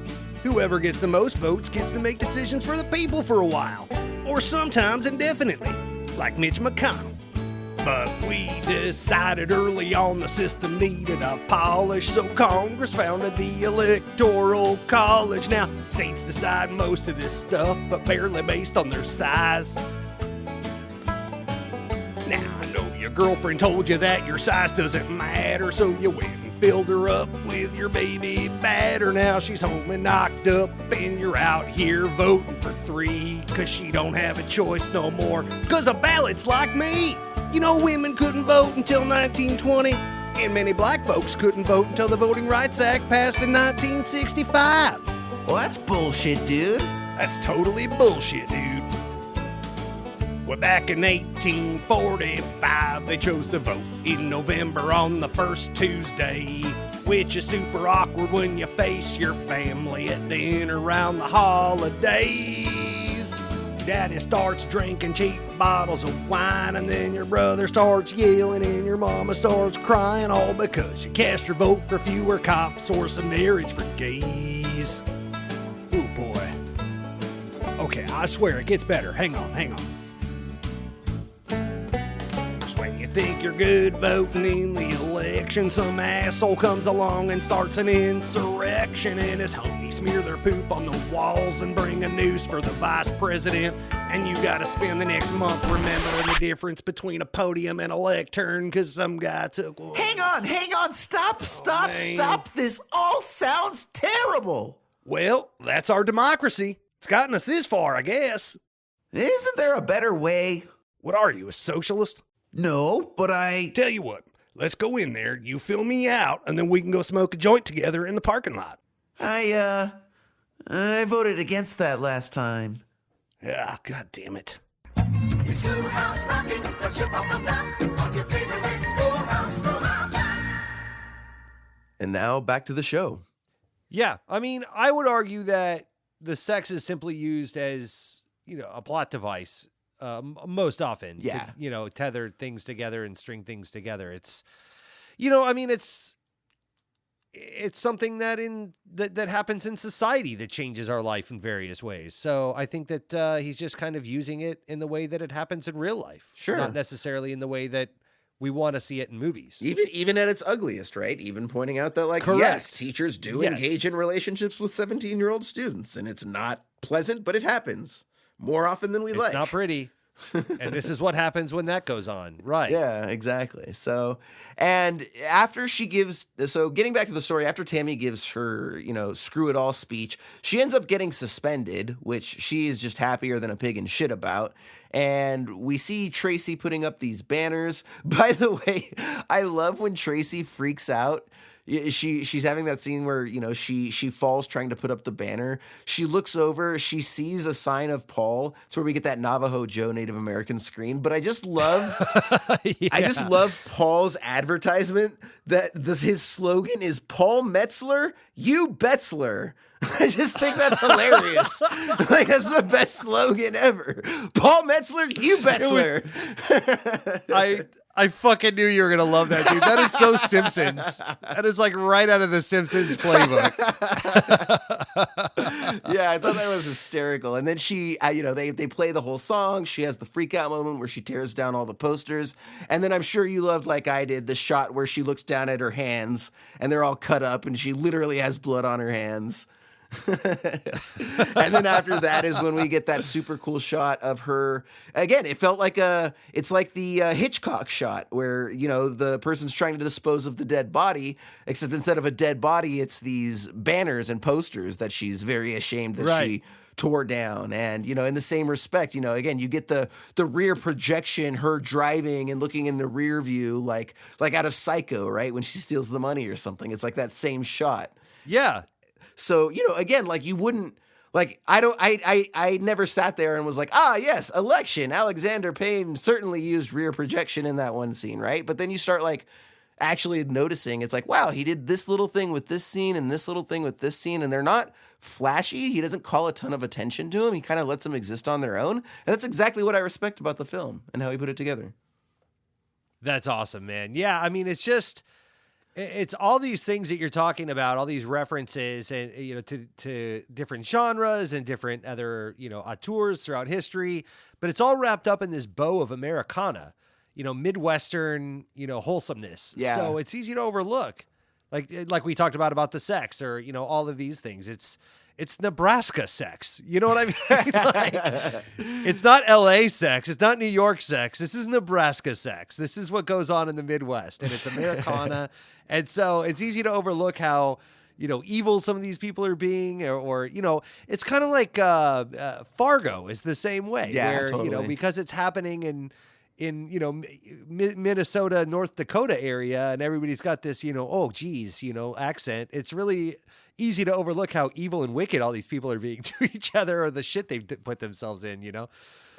Speaker 14: Whoever gets the most votes gets to make decisions for the people for a while, or sometimes indefinitely, like Mitch McConnell. But we decided early on the system needed a polish, so Congress founded the Electoral College. Now, states decide most of this stuff, but barely based on their size. Now, I know your girlfriend told you that your size doesn't matter, so you went and filled her up with your baby batter. Now she's home and knocked up, and you're out here voting for 3, 'cause she don't have a choice no more, 'cause a ballot's like me. You know, women couldn't vote until 1920, and many black folks couldn't vote until the Voting Rights Act passed in 1965.
Speaker 15: Well, that's bullshit, dude.
Speaker 14: That's totally bullshit, dude. Well, back in 1845, they chose to vote in November on the first Tuesday, which is super awkward when you face your family at dinner around the holidays. Daddy starts drinking cheap bottles of wine, and then your brother starts yelling, and your mama starts crying, all because you cast your vote for fewer cops or some marriage for gays. Oh boy. Okay, I swear it gets better. Hang on. Just when you think you're good voting in the election, some asshole comes along and starts an insurrection, and his homies smear their poop on the walls and bring a noose for the vice president, and you gotta spend the next month remembering the difference between a podium and a lectern because some guy took one.
Speaker 15: Hang on, stop. This all sounds terrible.
Speaker 14: Well, that's our democracy. It's gotten us this far, I guess.
Speaker 15: Isn't there a better way?
Speaker 14: What are you, a socialist?
Speaker 15: No, but
Speaker 14: Tell you what, let's go in there, you fill me out, and then we can go smoke a joint together in the parking lot.
Speaker 15: I voted against that last time.
Speaker 14: Yeah, god damn it.
Speaker 13: Schoolhouse rocking, the chip on the block, on your favorite schoolhouse romance.
Speaker 1: And now back to the show.
Speaker 7: Yeah, I mean, I would argue that the sex is simply used as, a plot device most often.
Speaker 1: Yeah.
Speaker 7: To, tether things together and string things together. It's, it's something that happens in society that changes our life in various ways. So I think that he's just kind of using it in the way that it happens in real life.
Speaker 1: Sure.
Speaker 7: Not necessarily in the way that we want to see it in movies.
Speaker 1: Even at its ugliest, right? Even pointing out that,
Speaker 7: Correct.
Speaker 1: yes, teachers do engage in relationships with 17-year-old students, and it's not pleasant, but it happens more often than we like.
Speaker 7: It's not pretty. And this is what happens when that goes on. Right.
Speaker 1: Yeah, exactly. So, and after getting back to the story, after Tammy gives her, screw it all speech, she ends up getting suspended, which she is just happier than a pig in shit about. And we see Tracy putting up these banners. By the way, I love when Tracy freaks out. She's having that scene where, she falls trying to put up the banner. She looks over, she sees a sign of Paul. It's where we get that Navajo Joe Native American screen. But I just love I just love Paul's advertisement that his slogan is Paul Metzler, you Betzler. I just think that's hilarious. That's the best slogan ever. Paul Metzler, you Betzler.
Speaker 7: I fucking knew you were going to love that, dude. That is so Simpsons. That is right out of the Simpsons playbook.
Speaker 1: Yeah, I thought that was hysterical. And then they play the whole song. She has the freak out moment where she tears down all the posters. And then I'm sure you loved, like I did, the shot where she looks down at her hands and they're all cut up and she literally has blood on her hands. And then after that is when we get that super cool shot of her. Again, it felt like it's like the Hitchcock shot where, the person's trying to dispose of the dead body, except instead of a dead body, it's these banners and posters that she's very ashamed that she tore down. And, in the same respect, again, you get the rear projection, her driving and looking in the rear view, like out of Psycho, right? When she steals the money or something. It's like that same shot.
Speaker 7: Yeah.
Speaker 1: So, again, you wouldn't, I never sat there and was like, yes, election. Alexander Payne certainly used rear projection in that one scene, right? But then you start actually noticing it's like, wow, he did this little thing with this scene and this little thing with this scene, and they're not flashy. He doesn't call a ton of attention to them. He kind of lets them exist on their own. And that's exactly what I respect about the film and how he put it together.
Speaker 7: That's awesome, man. Yeah, I mean, it's all these things that you're talking about, all these references and, to different genres and different other, auteurs throughout history, but it's all wrapped up in this bow of Americana, Midwestern, wholesomeness.
Speaker 1: Yeah.
Speaker 7: So it's easy to overlook. Like we talked about the sex or, all of these things. It's Nebraska sex. You know what I mean? It's not LA sex. It's not New York sex. This is Nebraska sex. This is what goes on in the Midwest, and it's Americana. And so it's easy to overlook how, evil some of these people are being, or it's kind of like Fargo is the same way.
Speaker 1: Yeah,
Speaker 7: where,
Speaker 1: totally.
Speaker 7: because it's happening in Minnesota, North Dakota area, and everybody's got this, accent. It's really easy to overlook how evil and wicked all these people are being to each other, or the shit they've put themselves in,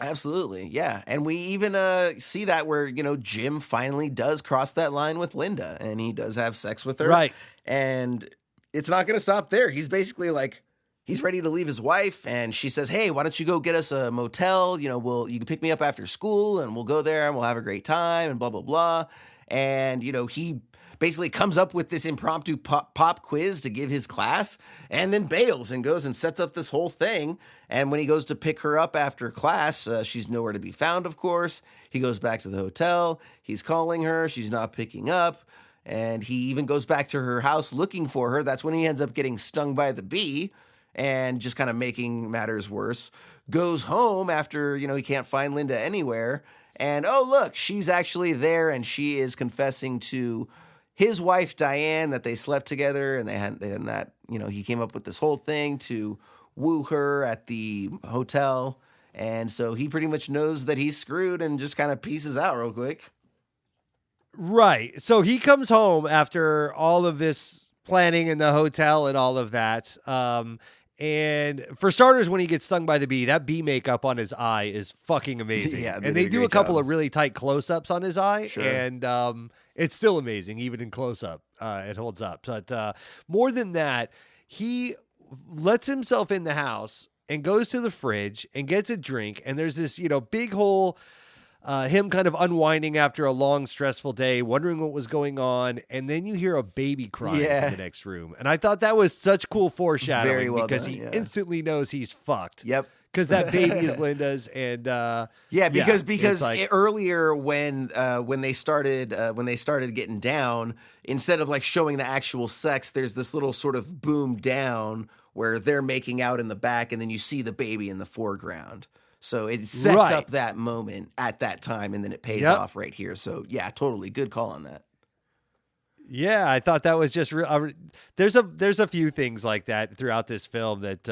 Speaker 1: Absolutely. Yeah. And we even see that where, Jim finally does cross that line with Linda, and he does have sex with her.
Speaker 7: Right.
Speaker 1: And it's not going to stop there. He's basically like, he's ready to leave his wife, and she says, hey, why don't you go get us a motel? You can pick me up after school, and we'll go there and we'll have a great time and blah, blah, blah. And, he basically comes up with this impromptu pop quiz to give his class, and then bails and goes and sets up this whole thing. And when he goes to pick her up after class, she's nowhere to be found, of course. He goes back to the hotel. He's calling her. She's not picking up. And he even goes back to her house looking for her. That's when he ends up getting stung by the bee and just kind of making matters worse. Goes home after, he can't find Linda anywhere. And, oh, look, she's actually there, and she is confessing to his wife, Diane, that they slept together, and he came up with this whole thing to woo her at the hotel. And so he pretty much knows that he's screwed and just kind of pieces out real quick.
Speaker 7: Right. So he comes home after all of this planning in the hotel and all of that. And for starters, when he gets stung by the bee, that bee makeup on his eye is fucking amazing.
Speaker 1: Yeah,
Speaker 7: and they do a couple
Speaker 1: job.
Speaker 7: of really tight close-ups on his eye.
Speaker 1: Sure.
Speaker 7: And it's still amazing, even in close-up. It holds up. But more than that, he lets himself in the house and goes to the fridge and gets a drink. And there's this, big hole, him kind of unwinding after a long, stressful day, wondering what was going on. And then you hear a baby crying in the next room. And I thought that was such cool foreshadowing.
Speaker 1: Very well
Speaker 7: because
Speaker 1: done,
Speaker 7: he
Speaker 1: yeah.
Speaker 7: instantly knows he's fucked.
Speaker 1: Yep.
Speaker 7: Because that baby is Linda's. And
Speaker 1: because
Speaker 7: it's like,
Speaker 1: earlier when they started getting down, instead of like showing the actual sex, there's this little sort of boom down where they're making out in the back, and then you see the baby in the foreground. So it sets up that moment at that time, and then it pays off right here. So yeah, totally good call on that.
Speaker 7: Yeah, I thought that was just there's a few things like that throughout this film that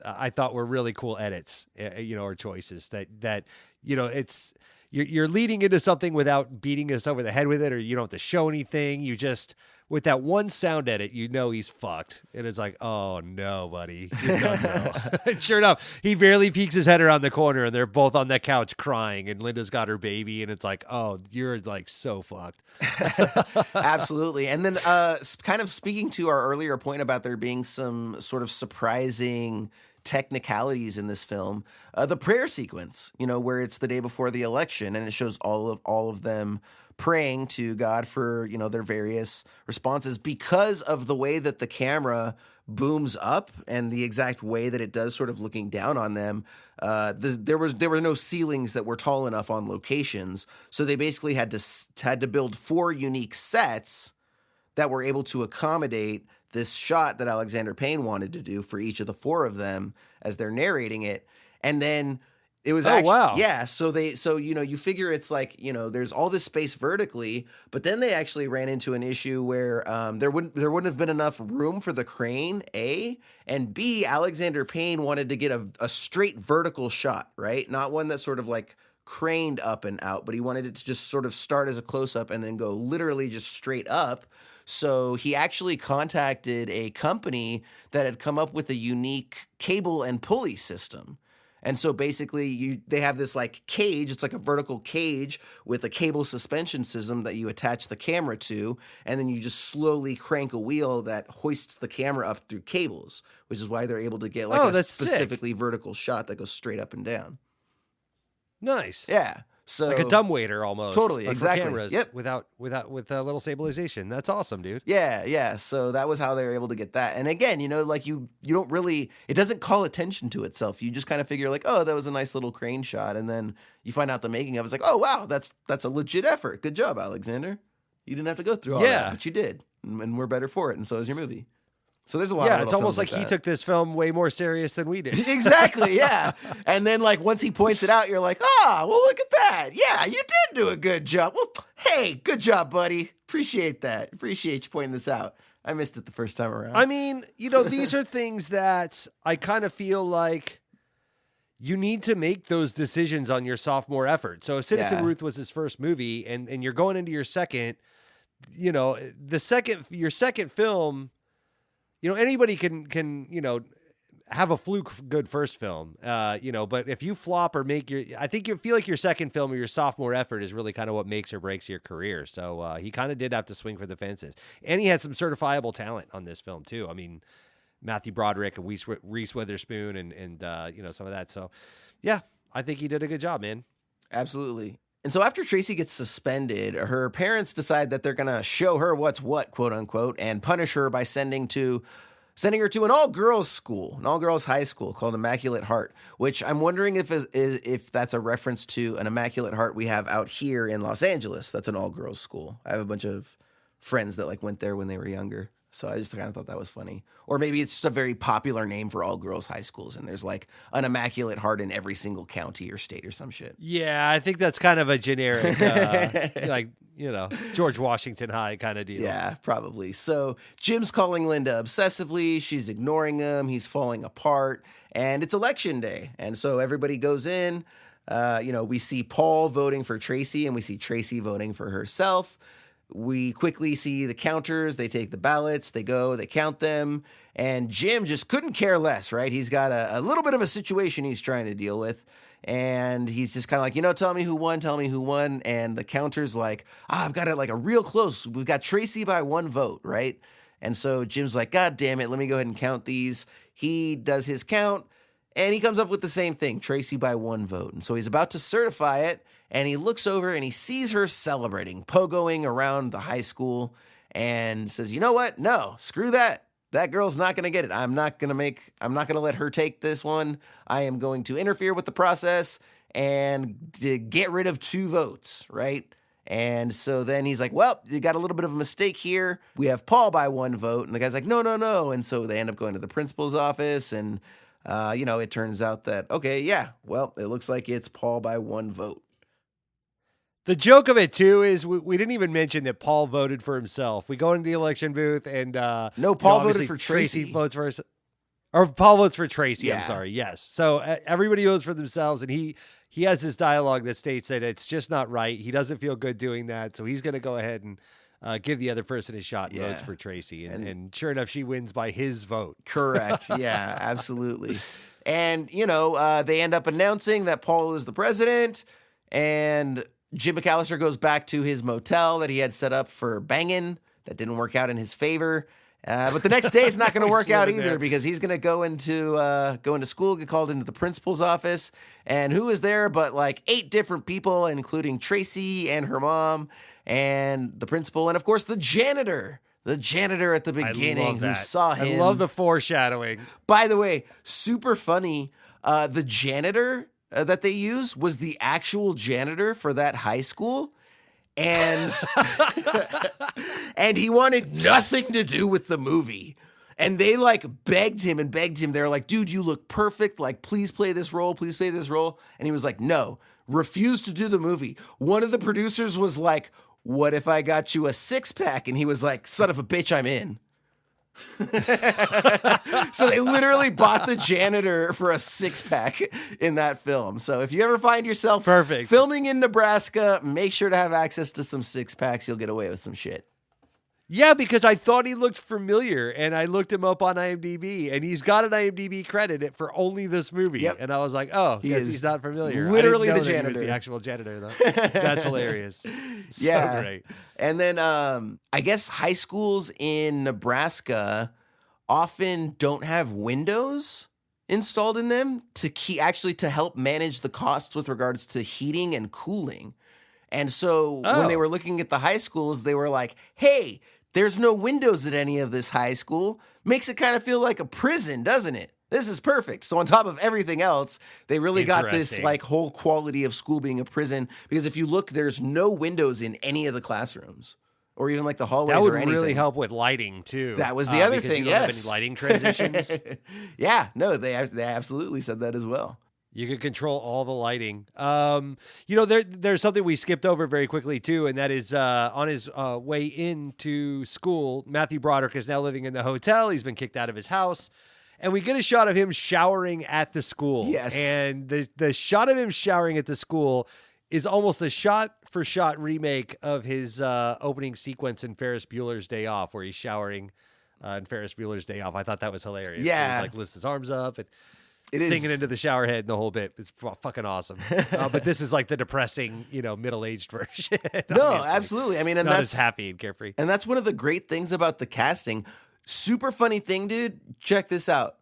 Speaker 7: I thought were really cool edits, or choices that it's you're leading into something without beating us over the head with it, or you don't have to show anything. You just, with that one sound edit, he's fucked. And it's like, oh no, buddy. You're done now. And sure enough, he barely peeks his head around the corner, and they're both on that couch crying, and Linda's got her baby, and it's like, oh, you're like so fucked.
Speaker 1: Absolutely. And then kind of speaking to our earlier point about there being some sort of surprising technicalities in this film, the prayer sequence, where it's the day before the election, and it shows all of them praying to God for, their various responses, because of the way that the camera booms up and the exact way that it does, sort of looking down on them. There were no ceilings that were tall enough on locations, so they basically had to build 4 unique sets that were able to accommodate this shot that Alexander Payne wanted to do for each of the 4 of them as they're narrating it. And then it was
Speaker 7: wow.
Speaker 1: Yeah, so you figure it's like, there's all this space vertically, but then they actually ran into an issue where there wouldn't have been enough room for the crane, A, and B, Alexander Payne wanted to get a straight vertical shot, right? Not one that sort of like craned up and out, but he wanted it to just sort of start as a close-up and then go literally just straight up. So he actually contacted a company that had come up with a unique cable and pulley system. And so basically they have this like cage, it's like a vertical cage with a cable suspension system that you attach the camera to, and then you just slowly crank a wheel that hoists the camera up through cables, which is why they're able to get like a
Speaker 7: that's
Speaker 1: specifically vertical shot that goes straight up and down.
Speaker 7: Nice.
Speaker 1: Yeah. So
Speaker 7: like a dumbwaiter almost.
Speaker 1: Totally,
Speaker 7: but
Speaker 1: exactly.
Speaker 7: For cameras
Speaker 1: Yep.
Speaker 7: with a little stabilization. That's awesome, dude.
Speaker 1: Yeah. So that was how they were able to get that. And again, like you don't really, it doesn't call attention to itself. You just kind of figure like, oh, that was a nice little crane shot. And then you find out the making of it's like, oh, wow, that's a legit effort. Good job, Alexander. You didn't have to go through all that, but you did. And we're better for it. And so is your movie. So there's a lot of
Speaker 7: Yeah, it's almost like he
Speaker 1: that.
Speaker 7: took this film way more serious than we did.
Speaker 1: Exactly, yeah. And then like once he points it out, you're like, well, look at that. Yeah, you did do a good job. Well, hey, good job, buddy. Appreciate that. Appreciate you pointing this out. I missed it the first time around.
Speaker 7: I mean, these are things that I kind of feel like you need to make those decisions on your sophomore effort. So if Citizen Ruth was his first movie and you're going into your second, your second film, anybody can have a fluke good first film, but if you flop or I think you feel like your second film or your sophomore effort is really kind of what makes or breaks your career. So he kind of did have to swing for the fences, and he had some certifiable talent on this film too. I mean, Matthew Broderick and Reese Witherspoon and some of that. So yeah, I think he did a good job, man.
Speaker 1: Absolutely. And so after Tracy gets suspended, her parents decide that they're going to show her what's what, quote unquote, and punish her by sending her to an all-girls school, an all-girls high school called Immaculate Heart, which I'm wondering if that's a reference to an Immaculate Heart we have out here in Los Angeles. That's an all-girls school. I have a bunch of friends that like went there when they were younger. So I just kind of thought that was funny. Or maybe it's just a very popular name for all girls high schools, and there's like an Immaculate Heart in every single county or state or some shit.
Speaker 7: Yeah, I think that's kind of a generic, George Washington High kind of deal.
Speaker 1: Yeah, probably. So Jim's calling Linda obsessively. She's ignoring him. He's falling apart. And it's election day. And so everybody goes in. We see Paul voting for Tracy, and we see Tracy voting for herself. We quickly see the counters. They take the ballots. They go. They count them. And Jim just couldn't care less, right? He's got a little bit of a situation he's trying to deal with. And he's just kind of like, tell me who won. Tell me who won. And the counter's like, I've got it like a real close. We've got Tracy by one vote, right? And so Jim's like, God damn it. Let me go ahead and count these. He does his count. And he comes up with the same thing, Tracy by one vote. And so he's about to certify it. And he looks over and he sees her celebrating, pogoing around the high school, and says, you know what? No, screw that. That girl's not going to get it. I'm not going to let her take this one. I am going to interfere with the process and get rid of 2 votes, right? And so then he's like, well, you got a little bit of a mistake here. We have Paul by 1 vote. And the guy's like, no. And so they end up going to the principal's office, and, it turns out that, okay, yeah, well, it looks like it's Paul by 1 vote.
Speaker 7: The joke of it too is we didn't even mention that Paul voted for himself. We go into the election booth and
Speaker 1: no, Paul voted for Tracy.
Speaker 7: Votes for or Paul votes for Tracy.
Speaker 1: Yeah.
Speaker 7: I'm sorry. Yes. So everybody votes for themselves, and he has this dialogue that states that it's just not right. He doesn't feel good doing that, so he's going to go ahead and give the other person a shot and votes for Tracy. And sure enough, she wins by his vote.
Speaker 1: Correct. Yeah, absolutely. And they end up announcing that Paul is the president, and Jim McAllister goes back to his motel that he had set up for banging. That didn't work out in his favor. But the next day is not going to work out either, because he's going to go into school, get called into the principal's office. And who is there but like 8 different people, including Tracy and her mom and the principal. And of course, the janitor at the beginning who saw him.
Speaker 7: I love the foreshadowing.
Speaker 1: By the way, super funny. The janitor that they use was the actual janitor for that high school. And and he wanted nothing to do with the movie. And they like begged him. They're like, dude, you look perfect. Like, please play this role. And he was like, no, refused to do the movie. One of the producers was like, what if I got you a 6-pack? And he was like, son of a bitch, I'm in. So they literally bought the janitor for a 6-pack in that film. So if you ever find yourself filming in Nebraska, make sure to have access to some 6-packs. You'll get away with some shit.
Speaker 7: Yeah, because I thought he looked familiar, and I looked him up on IMDb, and he's got an IMDb credit for only this movie.
Speaker 1: Yep.
Speaker 7: And I was like, oh,
Speaker 1: He
Speaker 7: guess
Speaker 1: is
Speaker 7: he's not familiar.
Speaker 1: literally
Speaker 7: I didn't
Speaker 1: the
Speaker 7: know that he was
Speaker 1: janitor.
Speaker 7: the actual janitor, though. That's hilarious. So great.
Speaker 1: And then I guess high schools in Nebraska often don't have windows installed in them to help manage the costs with regards to heating and cooling. And so when they were looking at the high schools, they were like, hey, there's no windows at any of this high school. Makes it kind of feel like a prison, doesn't it? This is perfect. So on top of everything else, they really got this like whole quality of school being a prison, because if you look, there's no windows in any of the classroams or even like the hallways
Speaker 7: That would
Speaker 1: or anything.
Speaker 7: really help with lighting too.
Speaker 1: That was the other
Speaker 7: because
Speaker 1: thing.
Speaker 7: You don't have
Speaker 1: Yes.
Speaker 7: any lighting transitions.
Speaker 1: Yeah, no, they absolutely said that as well.
Speaker 7: You could control all the lighting. There's something we skipped over very quickly too, and that is on his way into school, Matthew Broderick is now living in the hotel. He's been kicked out of his house, and we get a shot of him showering at the school.
Speaker 1: Yes,
Speaker 7: and the shot of him showering at the school is almost a shot-for-shot remake of his opening sequence in Ferris Bueller's Day Off, where he's showering in Ferris Bueller's Day Off. I thought that was hilarious.
Speaker 1: Yeah,
Speaker 7: he, like lifts his arms up and.
Speaker 1: It is
Speaker 7: Singing into the shower head and the whole bit. It's fucking awesome. But this is like the depressing, middle-aged version.
Speaker 1: No, absolutely. I mean, and
Speaker 7: not
Speaker 1: that's
Speaker 7: as happy and carefree.
Speaker 1: And that's one of the great things about the casting. Super funny thing, dude. Check this out.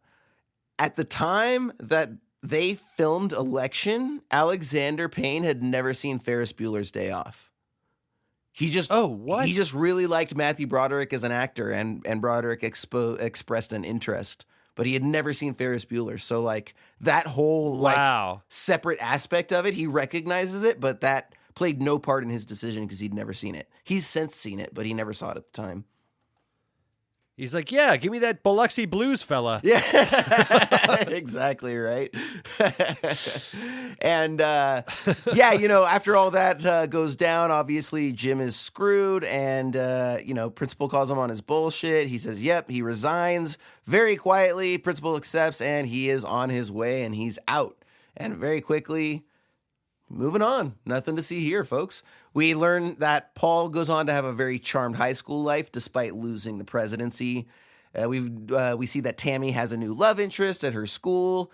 Speaker 1: At the time that they filmed Election, Alexander Payne had never seen Ferris Bueller's Day Off. He just He just really liked Matthew Broderick as an actor, and Broderick expressed an interest. But he had never seen Ferris Bueller. So like that whole separate aspect of it, he recognizes it, but that played no part in his decision because he'd never seen it. He's since seen it, but he never saw it at the time.
Speaker 7: He's like, yeah, give me that Biloxi Blues fella.
Speaker 1: Yeah, exactly right. And after all that goes down, obviously Jim is screwed, and principal calls him on his bullshit. He says, yep, he resigns very quietly. Principal accepts, and he is on his way, and he's out. And very quickly, moving on. Nothing to see here, folks. We learn that Paul goes on to have a very charmed high school life despite losing the presidency. We see that Tammy has a new love interest at her school.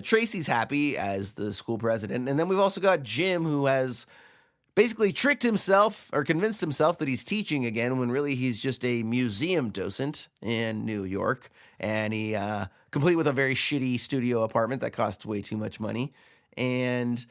Speaker 1: Tracy's happy as the school president. And then we've also got Jim, who has basically tricked himself or convinced himself that he's teaching again when really he's just a museum docent in New York. And he complete with a very shitty studio apartment that costs way too much money. And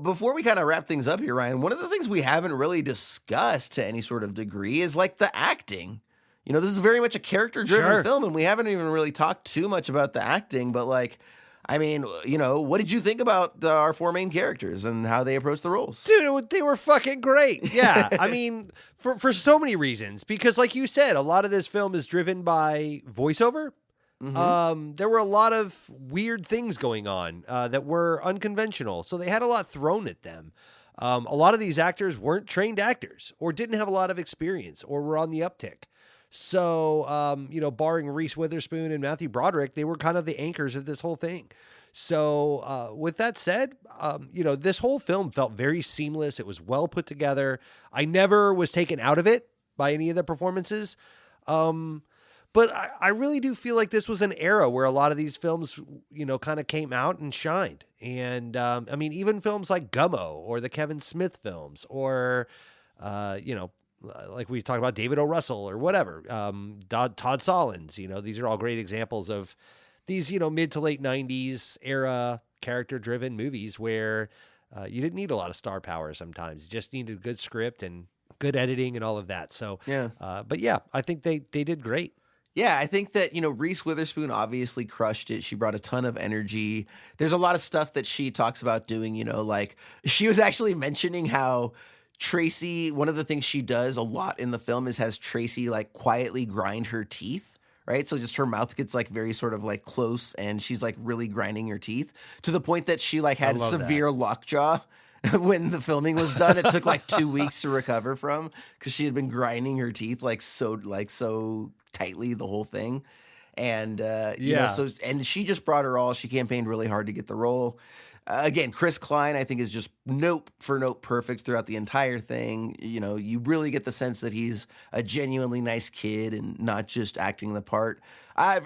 Speaker 1: before we kind of wrap things up here, Ryan, one of the things we haven't really discussed to any sort of degree is like the acting. This is very much a character-driven film, and we haven't even really talked too much about the acting. But what did you think about our four main characters and how they approached the roles?
Speaker 7: Dude, they were fucking great. Yeah, I mean, for so many reasons. Because like you said, a lot of this film is driven by voiceover. Mm-hmm. There were a lot of weird things going on that were unconventional, so they had a lot thrown at them. A lot of these actors weren't trained actors or didn't have a lot of experience or were on the uptick. So, barring Reese Witherspoon and Matthew Broderick, they were kind of the anchors of this whole thing. So with that said, this whole film felt very seamless. It was well put together. I never was taken out of it by any of the performances. But I really do feel like this was an era where a lot of these films, kind of came out and shined. And, even films like Gummo or the Kevin Smith films or, like we talked about David O. Russell or whatever, Todd Solondz, these are all great examples of these, mid to late 90s era character-driven movies where you didn't need a lot of star power sometimes. You just needed a good script and good editing and all of that. So, I think they did great.
Speaker 1: Yeah, I think that, Reese Witherspoon obviously crushed it. She brought a ton of energy. There's a lot of stuff that she talks about doing, like she was actually mentioning how Tracy, one of the things she does a lot in the film is has Tracy like quietly grind her teeth, right? So just her mouth gets like very sort of like close and she's like really grinding her teeth to the point that she like had severe lockjaw when the filming was done. It took like 2 weeks to recover from because she had been grinding her teeth so tightly the whole thing. And and she just brought her all. She campaigned really hard to get the role. again, Chris Klein, I think, is just note for note perfect throughout the entire thing. You know, you really get the sense that he's a genuinely nice kid and not just acting the part.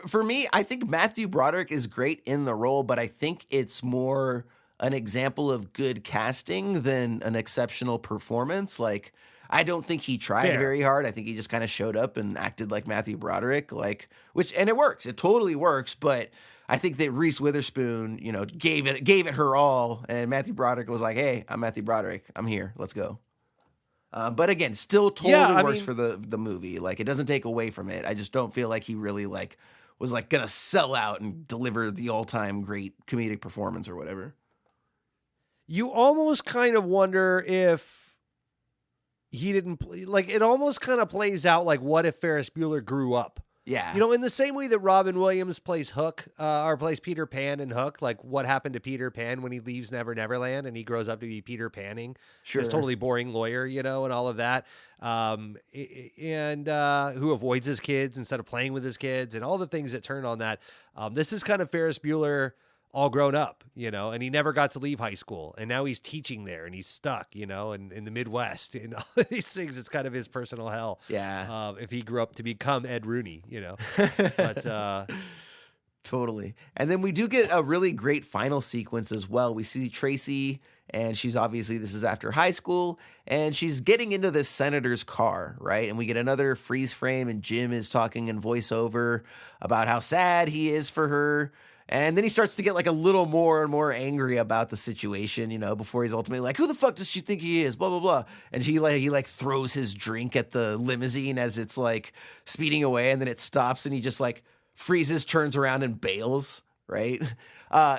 Speaker 1: For me, I think Matthew Broderick is great in the role, but I think it's more an example of good casting than an exceptional performance. Like, I don't think he tried very hard. I think he just kind of showed up and acted like Matthew Broderick, and it works. It totally works. But I think that Reese Witherspoon, you know, gave it her all, and Matthew Broderick was like, "Hey, I'm Matthew Broderick. I'm here. Let's go." But again, still totally works for the movie. Like, it doesn't take away from it. I just don't feel like he really was gonna sell out and deliver the all-time great comedic performance or whatever.
Speaker 7: You almost kind of wonder if he didn't it almost kind of plays out like, what if Ferris Bueller grew up?
Speaker 1: Yeah.
Speaker 7: You know, in the same way that Robin Williams plays Hook, or plays Peter Pan in Hook, like what happened to Peter Pan when he leaves Never Neverland and he grows up to be Peter Panning, this totally boring lawyer, you know, and all of that, and who avoids his kids instead of playing with his kids and all the things that turn on that. This is kind of Ferris Bueller all grown up, you know, and he never got to leave high school, and now he's teaching there and he's stuck, you know, in the Midwest and all these things. It's kind of his personal hell.
Speaker 1: Yeah.
Speaker 7: If he grew up to become Ed Rooney, you know, but,
Speaker 1: totally. And then we do get a really great final sequence as well. We see Tracy, and she's obviously, this is after high school, and she's getting into this senator's car, right? And we get another freeze frame, and Jim is talking in voiceover about how sad he is for her. And then he starts to get a little more and more angry about the situation, you know, before he's ultimately like, who the fuck does she think he is? Blah, blah, blah. And he throws his drink at the limousine as it's speeding away, and then it stops, and he just freezes, turns around, and bails, right?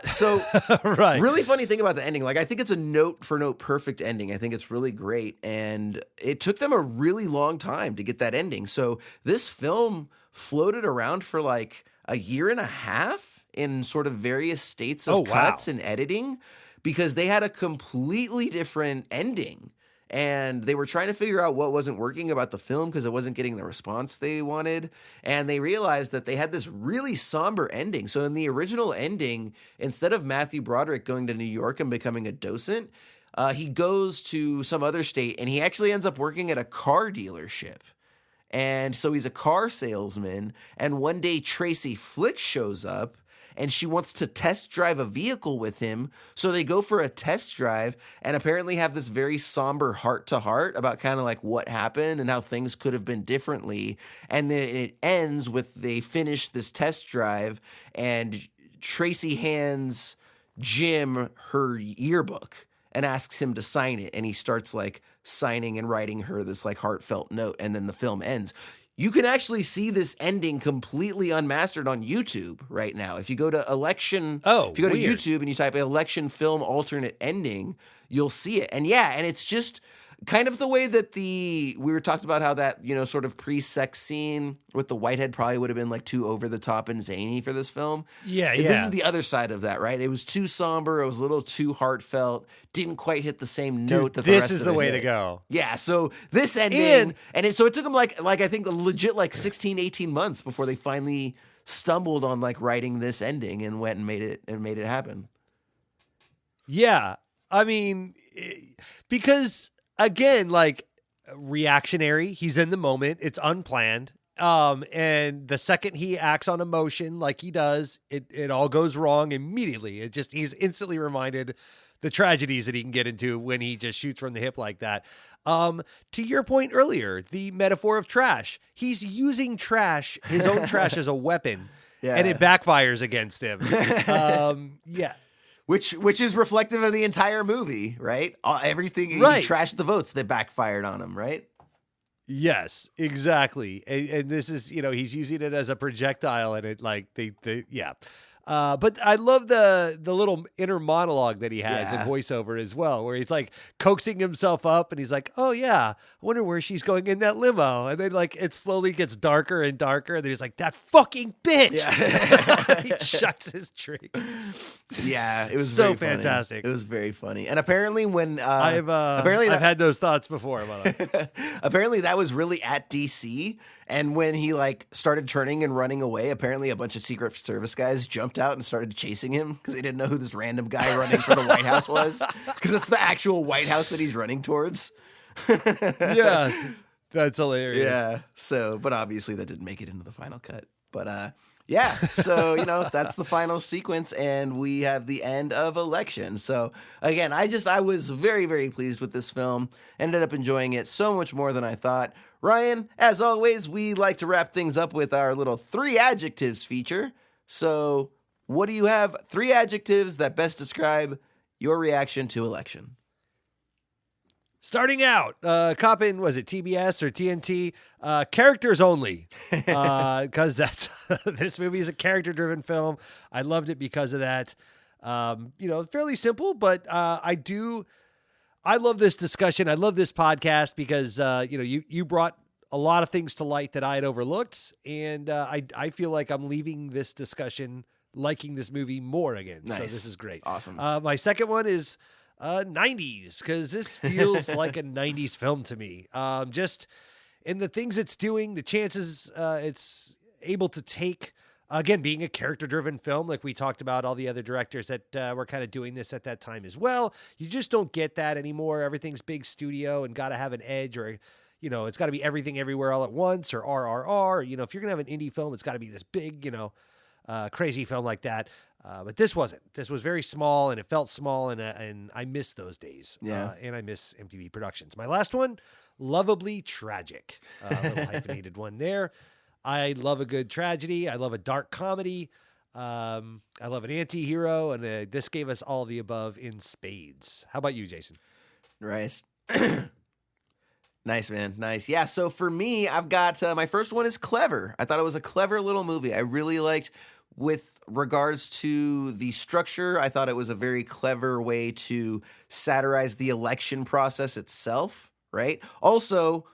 Speaker 1: So
Speaker 7: right.
Speaker 1: Really funny thing about the ending. I think it's a note for note perfect ending. I think it's really great. And it took them a really long time to get that ending. So this film floated around for a year and a half in sort of various states of cuts and editing, because they had a completely different ending. And they were trying to figure out what wasn't working about the film because it wasn't getting the response they wanted. And they realized that they had this really somber ending. So in the original ending, instead of Matthew Broderick going to New York and becoming a docent, he goes to some other state, and he actually ends up working at a car dealership. And so he's a car salesman. And one day Tracy Flick shows up, and she wants to test drive a vehicle with him. So they go for a test drive and apparently have this very somber heart-to-heart about kind of what happened and how things could have been differently. And then it ends with they finish this test drive, and Tracy hands Jim her yearbook and asks him to sign it. And he starts signing and writing her this heartfelt note. And then the film ends. You can actually see this ending completely unmastered on YouTube right now. If you go to election, if you go to YouTube and you type election film alternate ending, you'll see it. And and it's just kind of the way that we were talked about how that, you know, sort of pre-sex scene with the whitehead probably would have been too over the top and zany for this film.
Speaker 7: Yeah.
Speaker 1: This is the other side of that, right? It was too somber. It was a little too heartfelt. Didn't quite hit the same note that the rest of it
Speaker 7: This is the way to go.
Speaker 1: Yeah. So this ending, so it took them I think a legit 16, 18 months before they finally stumbled on writing this ending and went and made it happen.
Speaker 7: Yeah. I mean, because again, reactionary, he's in the moment, it's unplanned. And the second he acts on emotion like he does, it all goes wrong immediately. He's instantly reminded the tragedies that he can get into when he just shoots from the hip like that. To your point earlier, the metaphor of trash, he's using trash, his own trash as a weapon, and it backfires against him. Yeah.
Speaker 1: Which is reflective of the entire movie, right? Everything, he trashed the votes that backfired on him, right?
Speaker 7: Yes, exactly. And this is, you know, he's using it as a projectile, and it but I love the little inner monologue that he has in voiceover as well, where he's coaxing himself up, and he's like, oh yeah, I wonder where she's going in that limo. And then it slowly gets darker and darker. And then he's like, that fucking bitch. Yeah. He chucks his drink.
Speaker 1: Yeah, it was
Speaker 7: so
Speaker 1: very funny.
Speaker 7: fantastic.
Speaker 1: It was very funny. And apparently when
Speaker 7: I've had those thoughts before.
Speaker 1: Apparently that was really at DC. And when he like started turning and running away, apparently a bunch of Secret Service guys jumped out and started chasing him because they didn't know who this random guy running for the White House was, because it's the actual White House that he's running towards.
Speaker 7: Yeah, that's hilarious.
Speaker 1: Yeah. So, but obviously that didn't make it into the final cut. But yeah, so that's the final sequence, and we have the end of Election. So again, I was very, very pleased with this film. Ended up enjoying it so much more than I thought. Ryan, as always, we like to wrap things up with our little 3 adjectives feature. So what do you have? 3 adjectives that best describe your reaction to Election.
Speaker 7: Starting out, copping, was it TBS or TNT? Characters only, because that's this movie is a character-driven film. I loved it because of that. Fairly simple, but I love this discussion. I love this podcast because you brought a lot of things to light that I had overlooked, and I feel like I'm leaving this discussion liking this movie more again.
Speaker 1: Nice.
Speaker 7: So this is great.
Speaker 1: Awesome.
Speaker 7: My second one is 90s, because this feels like a 90s film to me. Just in the things it's doing, the chances it's able to take. Again, being a character-driven film, like we talked about, all the other directors that were kind of doing this at that time as well. You just don't get that anymore. Everything's big studio and got to have an edge, or it's got to be everything everywhere all at once, or RRR. If you're gonna have an indie film, it's got to be this big, crazy film like that. But this wasn't. This was very small, and it felt small, and I miss those days.
Speaker 1: Yeah.
Speaker 7: And I miss MTV Productions. My last one, lovably tragic. A little hyphenated one there. I love a good tragedy. I love a dark comedy. I love an anti-hero, and this gave us all the above in spades. How about you, Jason?
Speaker 1: Right. Nice, man. Nice. Yeah, so for me, I've got my first one is Clever. I thought it was a clever little movie. I really liked, with regards to the structure, I thought it was a very clever way to satirize the election process itself, right? Also,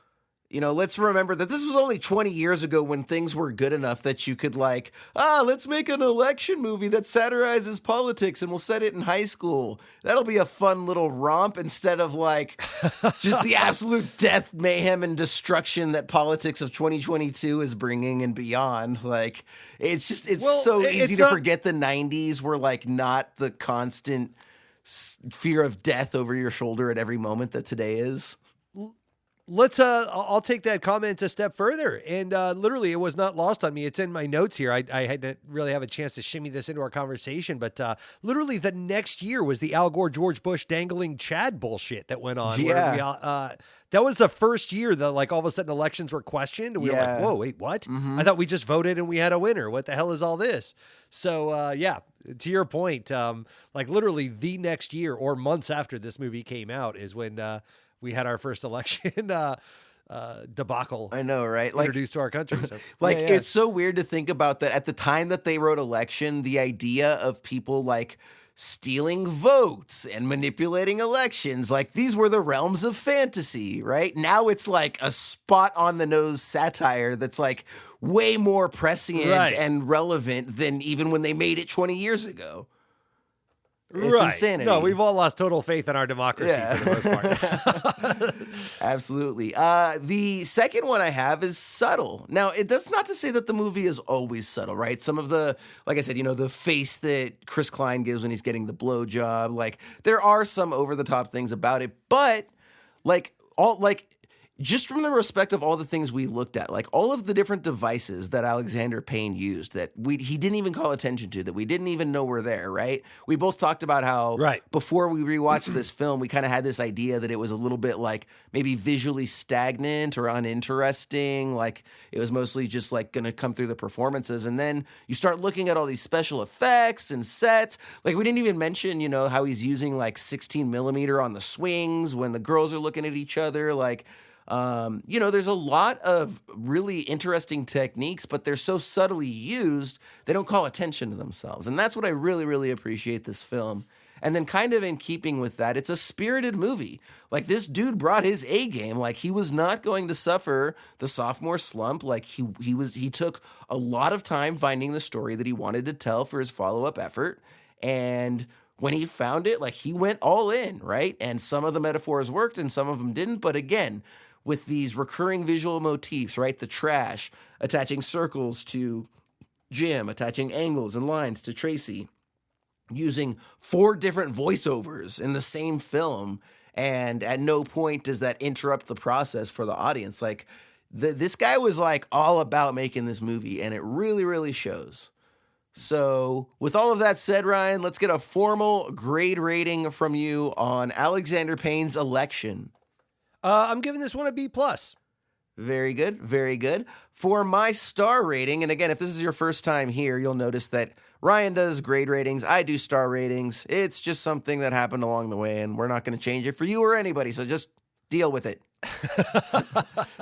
Speaker 1: let's remember that this was only 20 years ago when things were good enough that you could let's make an election movie that satirizes politics and we'll set it in high school. That'll be a fun little romp instead of just the absolute death, mayhem, and destruction that politics of 2022 is bringing and beyond. It's so easy to forget the 90s were not the constant fear of death over your shoulder at every moment that today is.
Speaker 7: Let's I'll take that comment a step further. And literally, it was not lost on me. It's in my notes here. I didn't really have a chance to shimmy this into our conversation, but literally the next year was the Al Gore, George Bush dangling Chad bullshit that went on.
Speaker 1: Yeah.
Speaker 7: Where that was the first year that all of a sudden elections were questioned. And we were like, whoa, wait, what?
Speaker 1: Mm-hmm.
Speaker 7: I thought we just voted and we had a winner. What the hell is all this? So to your point, literally the next year or months after this movie came out is when we had our first election debacle.
Speaker 1: I know, right?
Speaker 7: Introduced to our country. So,
Speaker 1: It's so weird to think about that. At the time that they wrote Election, the idea of people stealing votes and manipulating elections, these were the realms of fantasy, right? Now it's a spot on the nose satire that's way more prescient and relevant than even when they made it 20 years ago. It's insanity.
Speaker 7: No, we've all lost total faith in our democracy for the most part.
Speaker 1: Absolutely. The second one I have is subtle. Now, that's not to say that the movie is always subtle, right? Some of the, like I said, the face that Chris Klein gives when he's getting the blowjob, there are some over-the-top things about it, but just from the respect of all the things we looked at, all of the different devices that Alexander Payne used that he didn't even call attention to, that we didn't even know were there, right? We both talked about how before we rewatched this film, we kind of had this idea that it was a little bit maybe visually stagnant or uninteresting. It was mostly just going to come through the performances. And then you start looking at all these special effects and sets. We didn't even mention, how he's using 16 millimeter on the swings when the girls are looking at each other. There's a lot of really interesting techniques, but they're so subtly used, they don't call attention to themselves. And that's what I really, really appreciate this film. And then kind of in keeping with that, it's a spirited movie. This dude brought his A game. He was not going to suffer the sophomore slump. He took a lot of time finding the story that he wanted to tell for his follow-up effort. And when he found it, like, he went all in, right? And some of the metaphors worked and some of them didn't. But again, with these recurring visual motifs, right? The trash, attaching circles to Jim, attaching angles and lines to Tracy, using 4 different voiceovers in the same film. And at no point does that interrupt the process for the audience. Like, this guy was like all about making this movie, and it really, really shows. So with all of that said, Ryan, let's get a formal grade rating from you on Alexander Payne's Election.
Speaker 7: I'm giving this one a B+.
Speaker 1: Very good. Very good. For my star rating, and again, if this is your first time here, you'll notice that Ryan does grade ratings. I do star ratings. It's just something that happened along the way, and we're not going to change it for you or anybody. So just deal with it.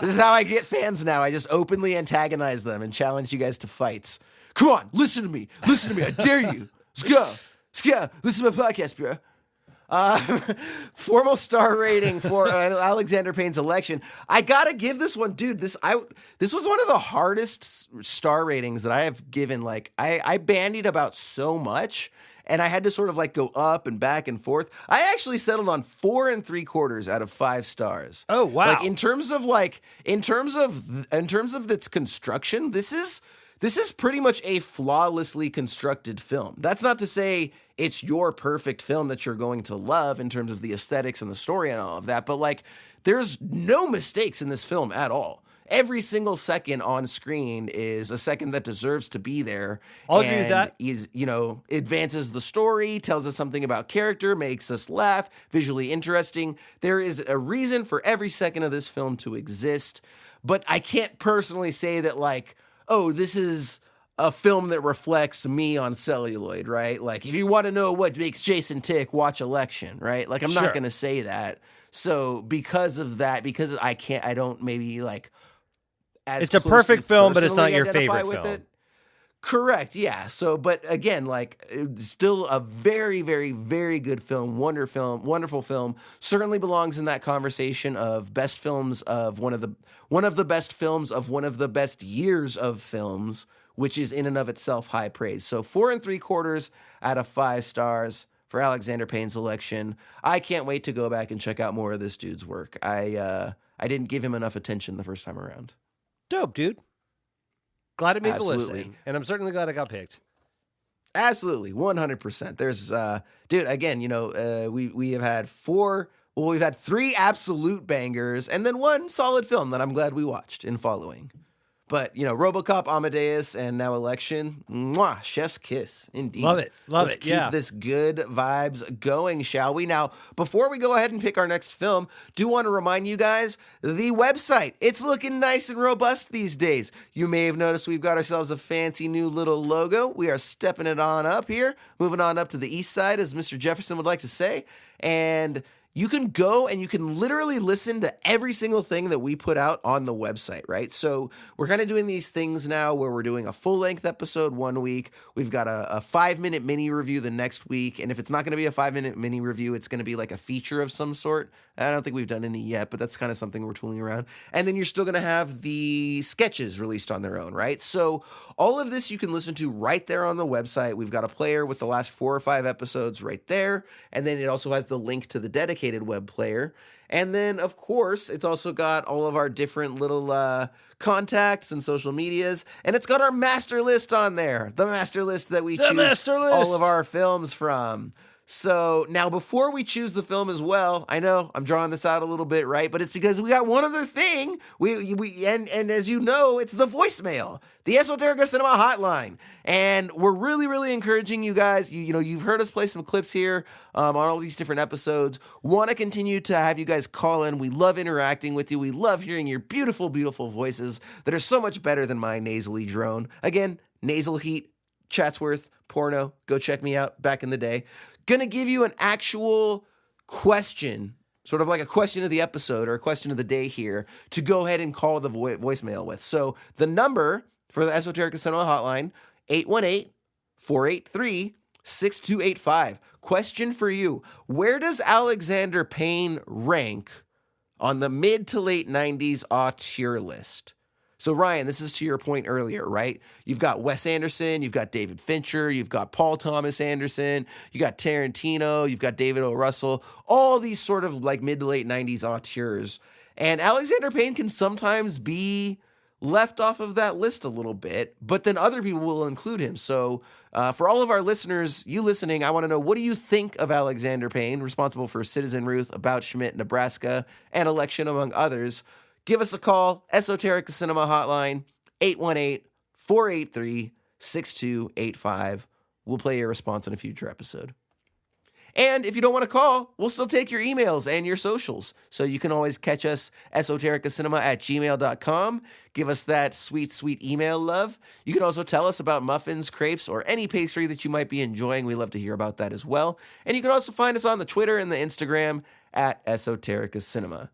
Speaker 1: This is how I get fans now. I just openly antagonize them and challenge you guys to fights. Come on, listen to me. Listen to me. I dare you. Let's go. Let's go. Listen to my podcast, bro. Formal star rating for Alexander Payne's Election. I gotta give this one, dude. This was one of the hardest star ratings that I have given. Like, I bandied about so much, and I had to sort of like go up and back and forth. I actually settled on 4 3/4 out of 5 stars.
Speaker 7: Oh wow!
Speaker 1: Like, in terms of its construction, this is pretty much a flawlessly constructed film. That's not to say it's your perfect film that you're going to love in terms of the aesthetics and the story and all of that, but like, there's no mistakes in this film at all. Every single second on screen is a second that deserves to be there.
Speaker 7: I'll agree with that.
Speaker 1: Is, advances the story, tells us something about character, makes us laugh, visually interesting. There is a reason for every second of this film to exist, but I can't personally say that, like, oh, this is a film that reflects me on celluloid, right? Like, if you want to know what makes Jason tick, watch Election, right? Like, I'm not going to say that. So because of that, because I don't maybe like as
Speaker 7: it's a perfect film, but it's not your
Speaker 1: identify
Speaker 7: favorite
Speaker 1: with
Speaker 7: film.
Speaker 1: it. Correct. Yeah. So, but again, like, it's still a very, very, very good film, wonderful film. Certainly belongs in that conversation of best films of one of the best films of one of the best years of films, which is in and of itself high praise. So 4 3/4 out of 5 stars for Alexander Payne's Election. I can't wait to go back and check out more of this dude's work. I didn't give him enough attention the first time around.
Speaker 7: Dope, dude. Glad it made the
Speaker 1: Absolutely.
Speaker 7: listing, and I'm certainly glad I got picked.
Speaker 1: Absolutely, 100%. There's, dude, again, we have had we've had 3 absolute bangers, and then 1 solid film that I'm glad we watched in following. But, RoboCop, Amadeus, and now Election, mwah, chef's kiss, indeed.
Speaker 7: Love it,
Speaker 1: Let's keep this good vibes going, shall we? Now, before we go ahead and pick our next film, do want to remind you guys, the website, it's looking nice and robust these days. You may have noticed we've got ourselves a fancy new little logo. We are stepping it on up here, moving on up to the east side, as Mr. Jefferson would like to say, and you can go and you can literally listen to every single thing that we put out on the website, right? So we're kind of doing these things now where we're doing a full-length episode one week. We've got a 5-minute mini review the next week. And if it's not going to be a 5-minute mini review, it's going to be like a feature of some sort. I don't think we've done any yet, but that's kind of something we're tooling around. And then you're still going to have the sketches released on their own, right? So all of this you can listen to right there on the website. We've got a player with the last 4 or 5 episodes right there. And then it also has the link to the dedicated web player. And then, of course, it's also got all of our different little contacts and social medias. And it's got our master list on there. The master list that we choose all of our films from. So now, before we choose the film as well, I know I'm drawing this out a little bit, right? But it's because we got one other thing. And as you know, it's the voicemail, the Esoterica Cinema hotline. And we're really, really encouraging you guys. You've heard us play some clips here on all these different episodes. Want to continue to have you guys call in. We love interacting with you. We love hearing your beautiful, beautiful voices that are so much better than my nasally drone. Again, Nasal Heat, Chatsworth, Porno. Go check me out back in the day. Gonna give you an actual question, sort of like a question of the episode or a question of the day here, to go ahead and call the voicemail with. So the number for the Esoterica Cinema hotline, 818-483-6285. Question for you. Where does Alexander Payne rank on the mid to late 90s auteur list? So, Ryan, this is to your point earlier, right? You've got Wes Anderson, you've got David Fincher, you've got Paul Thomas Anderson, you got Tarantino, you've got David O. Russell, all these sort of like mid to late 90s auteurs. And Alexander Payne can sometimes be left off of that list a little bit, but then other people will include him. So for all of our listeners, you listening, I want to know, what do you think of Alexander Payne, responsible for Citizen Ruth, About Schmidt, Nebraska, and Election, among others? Give us a call, Esoterica Cinema hotline, 818-483-6285. We'll play your response in a future episode. And if you don't want to call, we'll still take your emails and your socials. So you can always catch us, esotericacinema@gmail.com. Give us that sweet, sweet email love. You can also tell us about muffins, crepes, or any pastry that you might be enjoying. We love to hear about that as well. And you can also find us on the Twitter and the Instagram at Esoterica Cinema.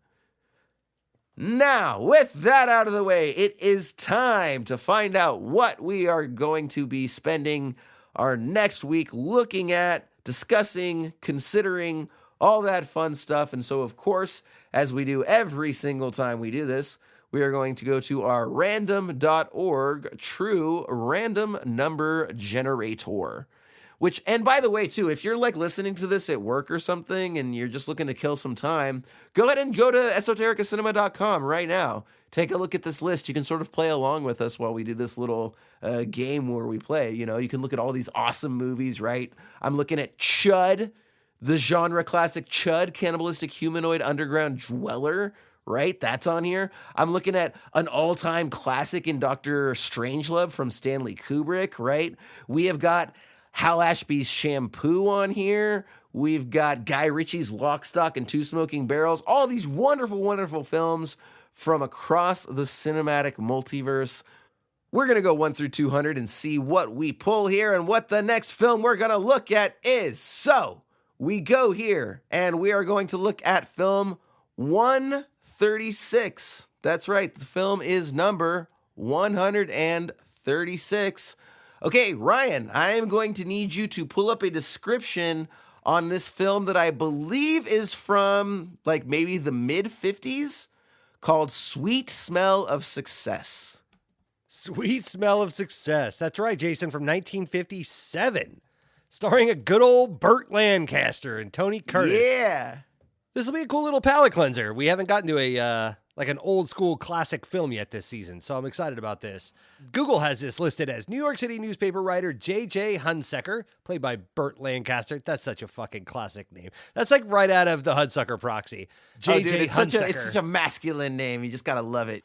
Speaker 1: Now, with that out of the way, it is time to find out what we are going to be spending our next week looking at, discussing, considering, all that fun stuff. And so, of course, as we do every single time we do this, we are going to go to our random.org true random number generator. Which, and by the way, too, if you're like listening to this at work or something and you're just looking to kill some time, go ahead and go to esotericacinema.com right now. Take a look at this list. You can sort of play along with us while we do this little game where we play. You know, you can look at all these awesome movies, right? I'm looking at Chud, the genre classic Chud, Cannibalistic Humanoid Underground Dweller, right? That's on here. I'm looking at an all-time classic in Dr. Strangelove from Stanley Kubrick, right? We have got Hal Ashby's Shampoo on here. We've got Guy Ritchie's Lock, Stock, and Two Smoking Barrels. All these wonderful, wonderful films from across the cinematic multiverse. We're going to go 1 through 200 and see what we pull here and what the next film we're going to look at is. So we go here and we are going to look at film 136. That's right. The film is number 136. Okay, Ryan, I am going to need you to pull up a description on this film that I believe is from like maybe the mid-50s called Sweet Smell of Success.
Speaker 7: Sweet Smell of Success. That's right, Jason, from 1957. Starring a good old Burt Lancaster and Tony Curtis.
Speaker 1: Yeah.
Speaker 7: This will be a cool little palate cleanser. We haven't gotten to a like an old school classic film yet this season, so I'm excited about this. Google has this listed as New York City newspaper writer J.J. Hunsaker, played by Burt Lancaster. That's such a fucking classic name. That's like right out of the Hudsucker Proxy. J.J. Hunsaker.
Speaker 1: It's such a masculine name. You just gotta love it.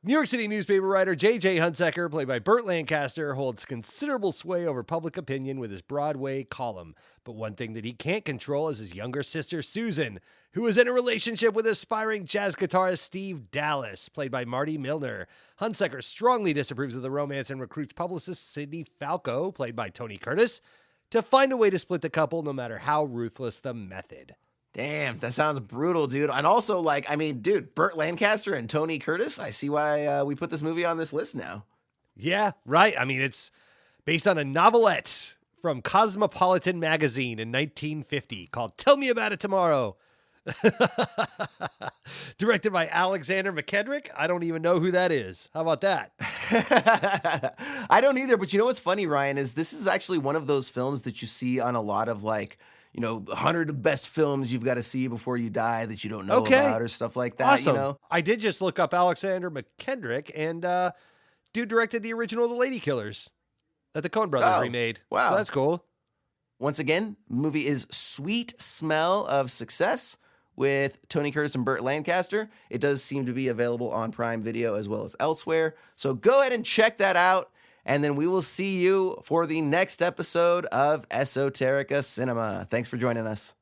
Speaker 7: New York City newspaper writer J.J. Hunsaker, played by Burt Lancaster, holds considerable sway over public opinion with his Broadway column. But one thing that he can't control is his younger sister, Susan, who is in a relationship with aspiring jazz guitarist Steve Dallas, played by Marty Milner. Hunsaker strongly disapproves of the romance and recruits publicist Sidney Falco, played by Tony Curtis, to find a way to split the couple no matter how ruthless the method.
Speaker 1: Damn, that sounds brutal, dude. And also, like, I mean, dude, Burt Lancaster and Tony Curtis, I see why we put this movie on this list now.
Speaker 7: Yeah, right. I mean, it's based on a novelette from Cosmopolitan magazine in 1950 called Tell Me About It Tomorrow. Directed by Alexander McKendrick. I don't even know who that is. How about that?
Speaker 1: I don't either, but you know what's funny, Ryan, is this is actually one of those films that you see on a lot of, like, you know, 100 best films you've got to see before you die that you don't know about or stuff like that.
Speaker 7: Awesome.
Speaker 1: You know?
Speaker 7: I did just look up Alexander McKendrick, and dude directed the original The Lady Killers that the Coen brothers remade.
Speaker 1: Wow.
Speaker 7: So that's cool.
Speaker 1: Once again, the movie is Sweet Smell of Success with Tony Curtis and Burt Lancaster. It does seem to be available on Prime Video as well as elsewhere. So go ahead and check that out. And then we will see you for the next episode of Esoterica Cinema. Thanks for joining us.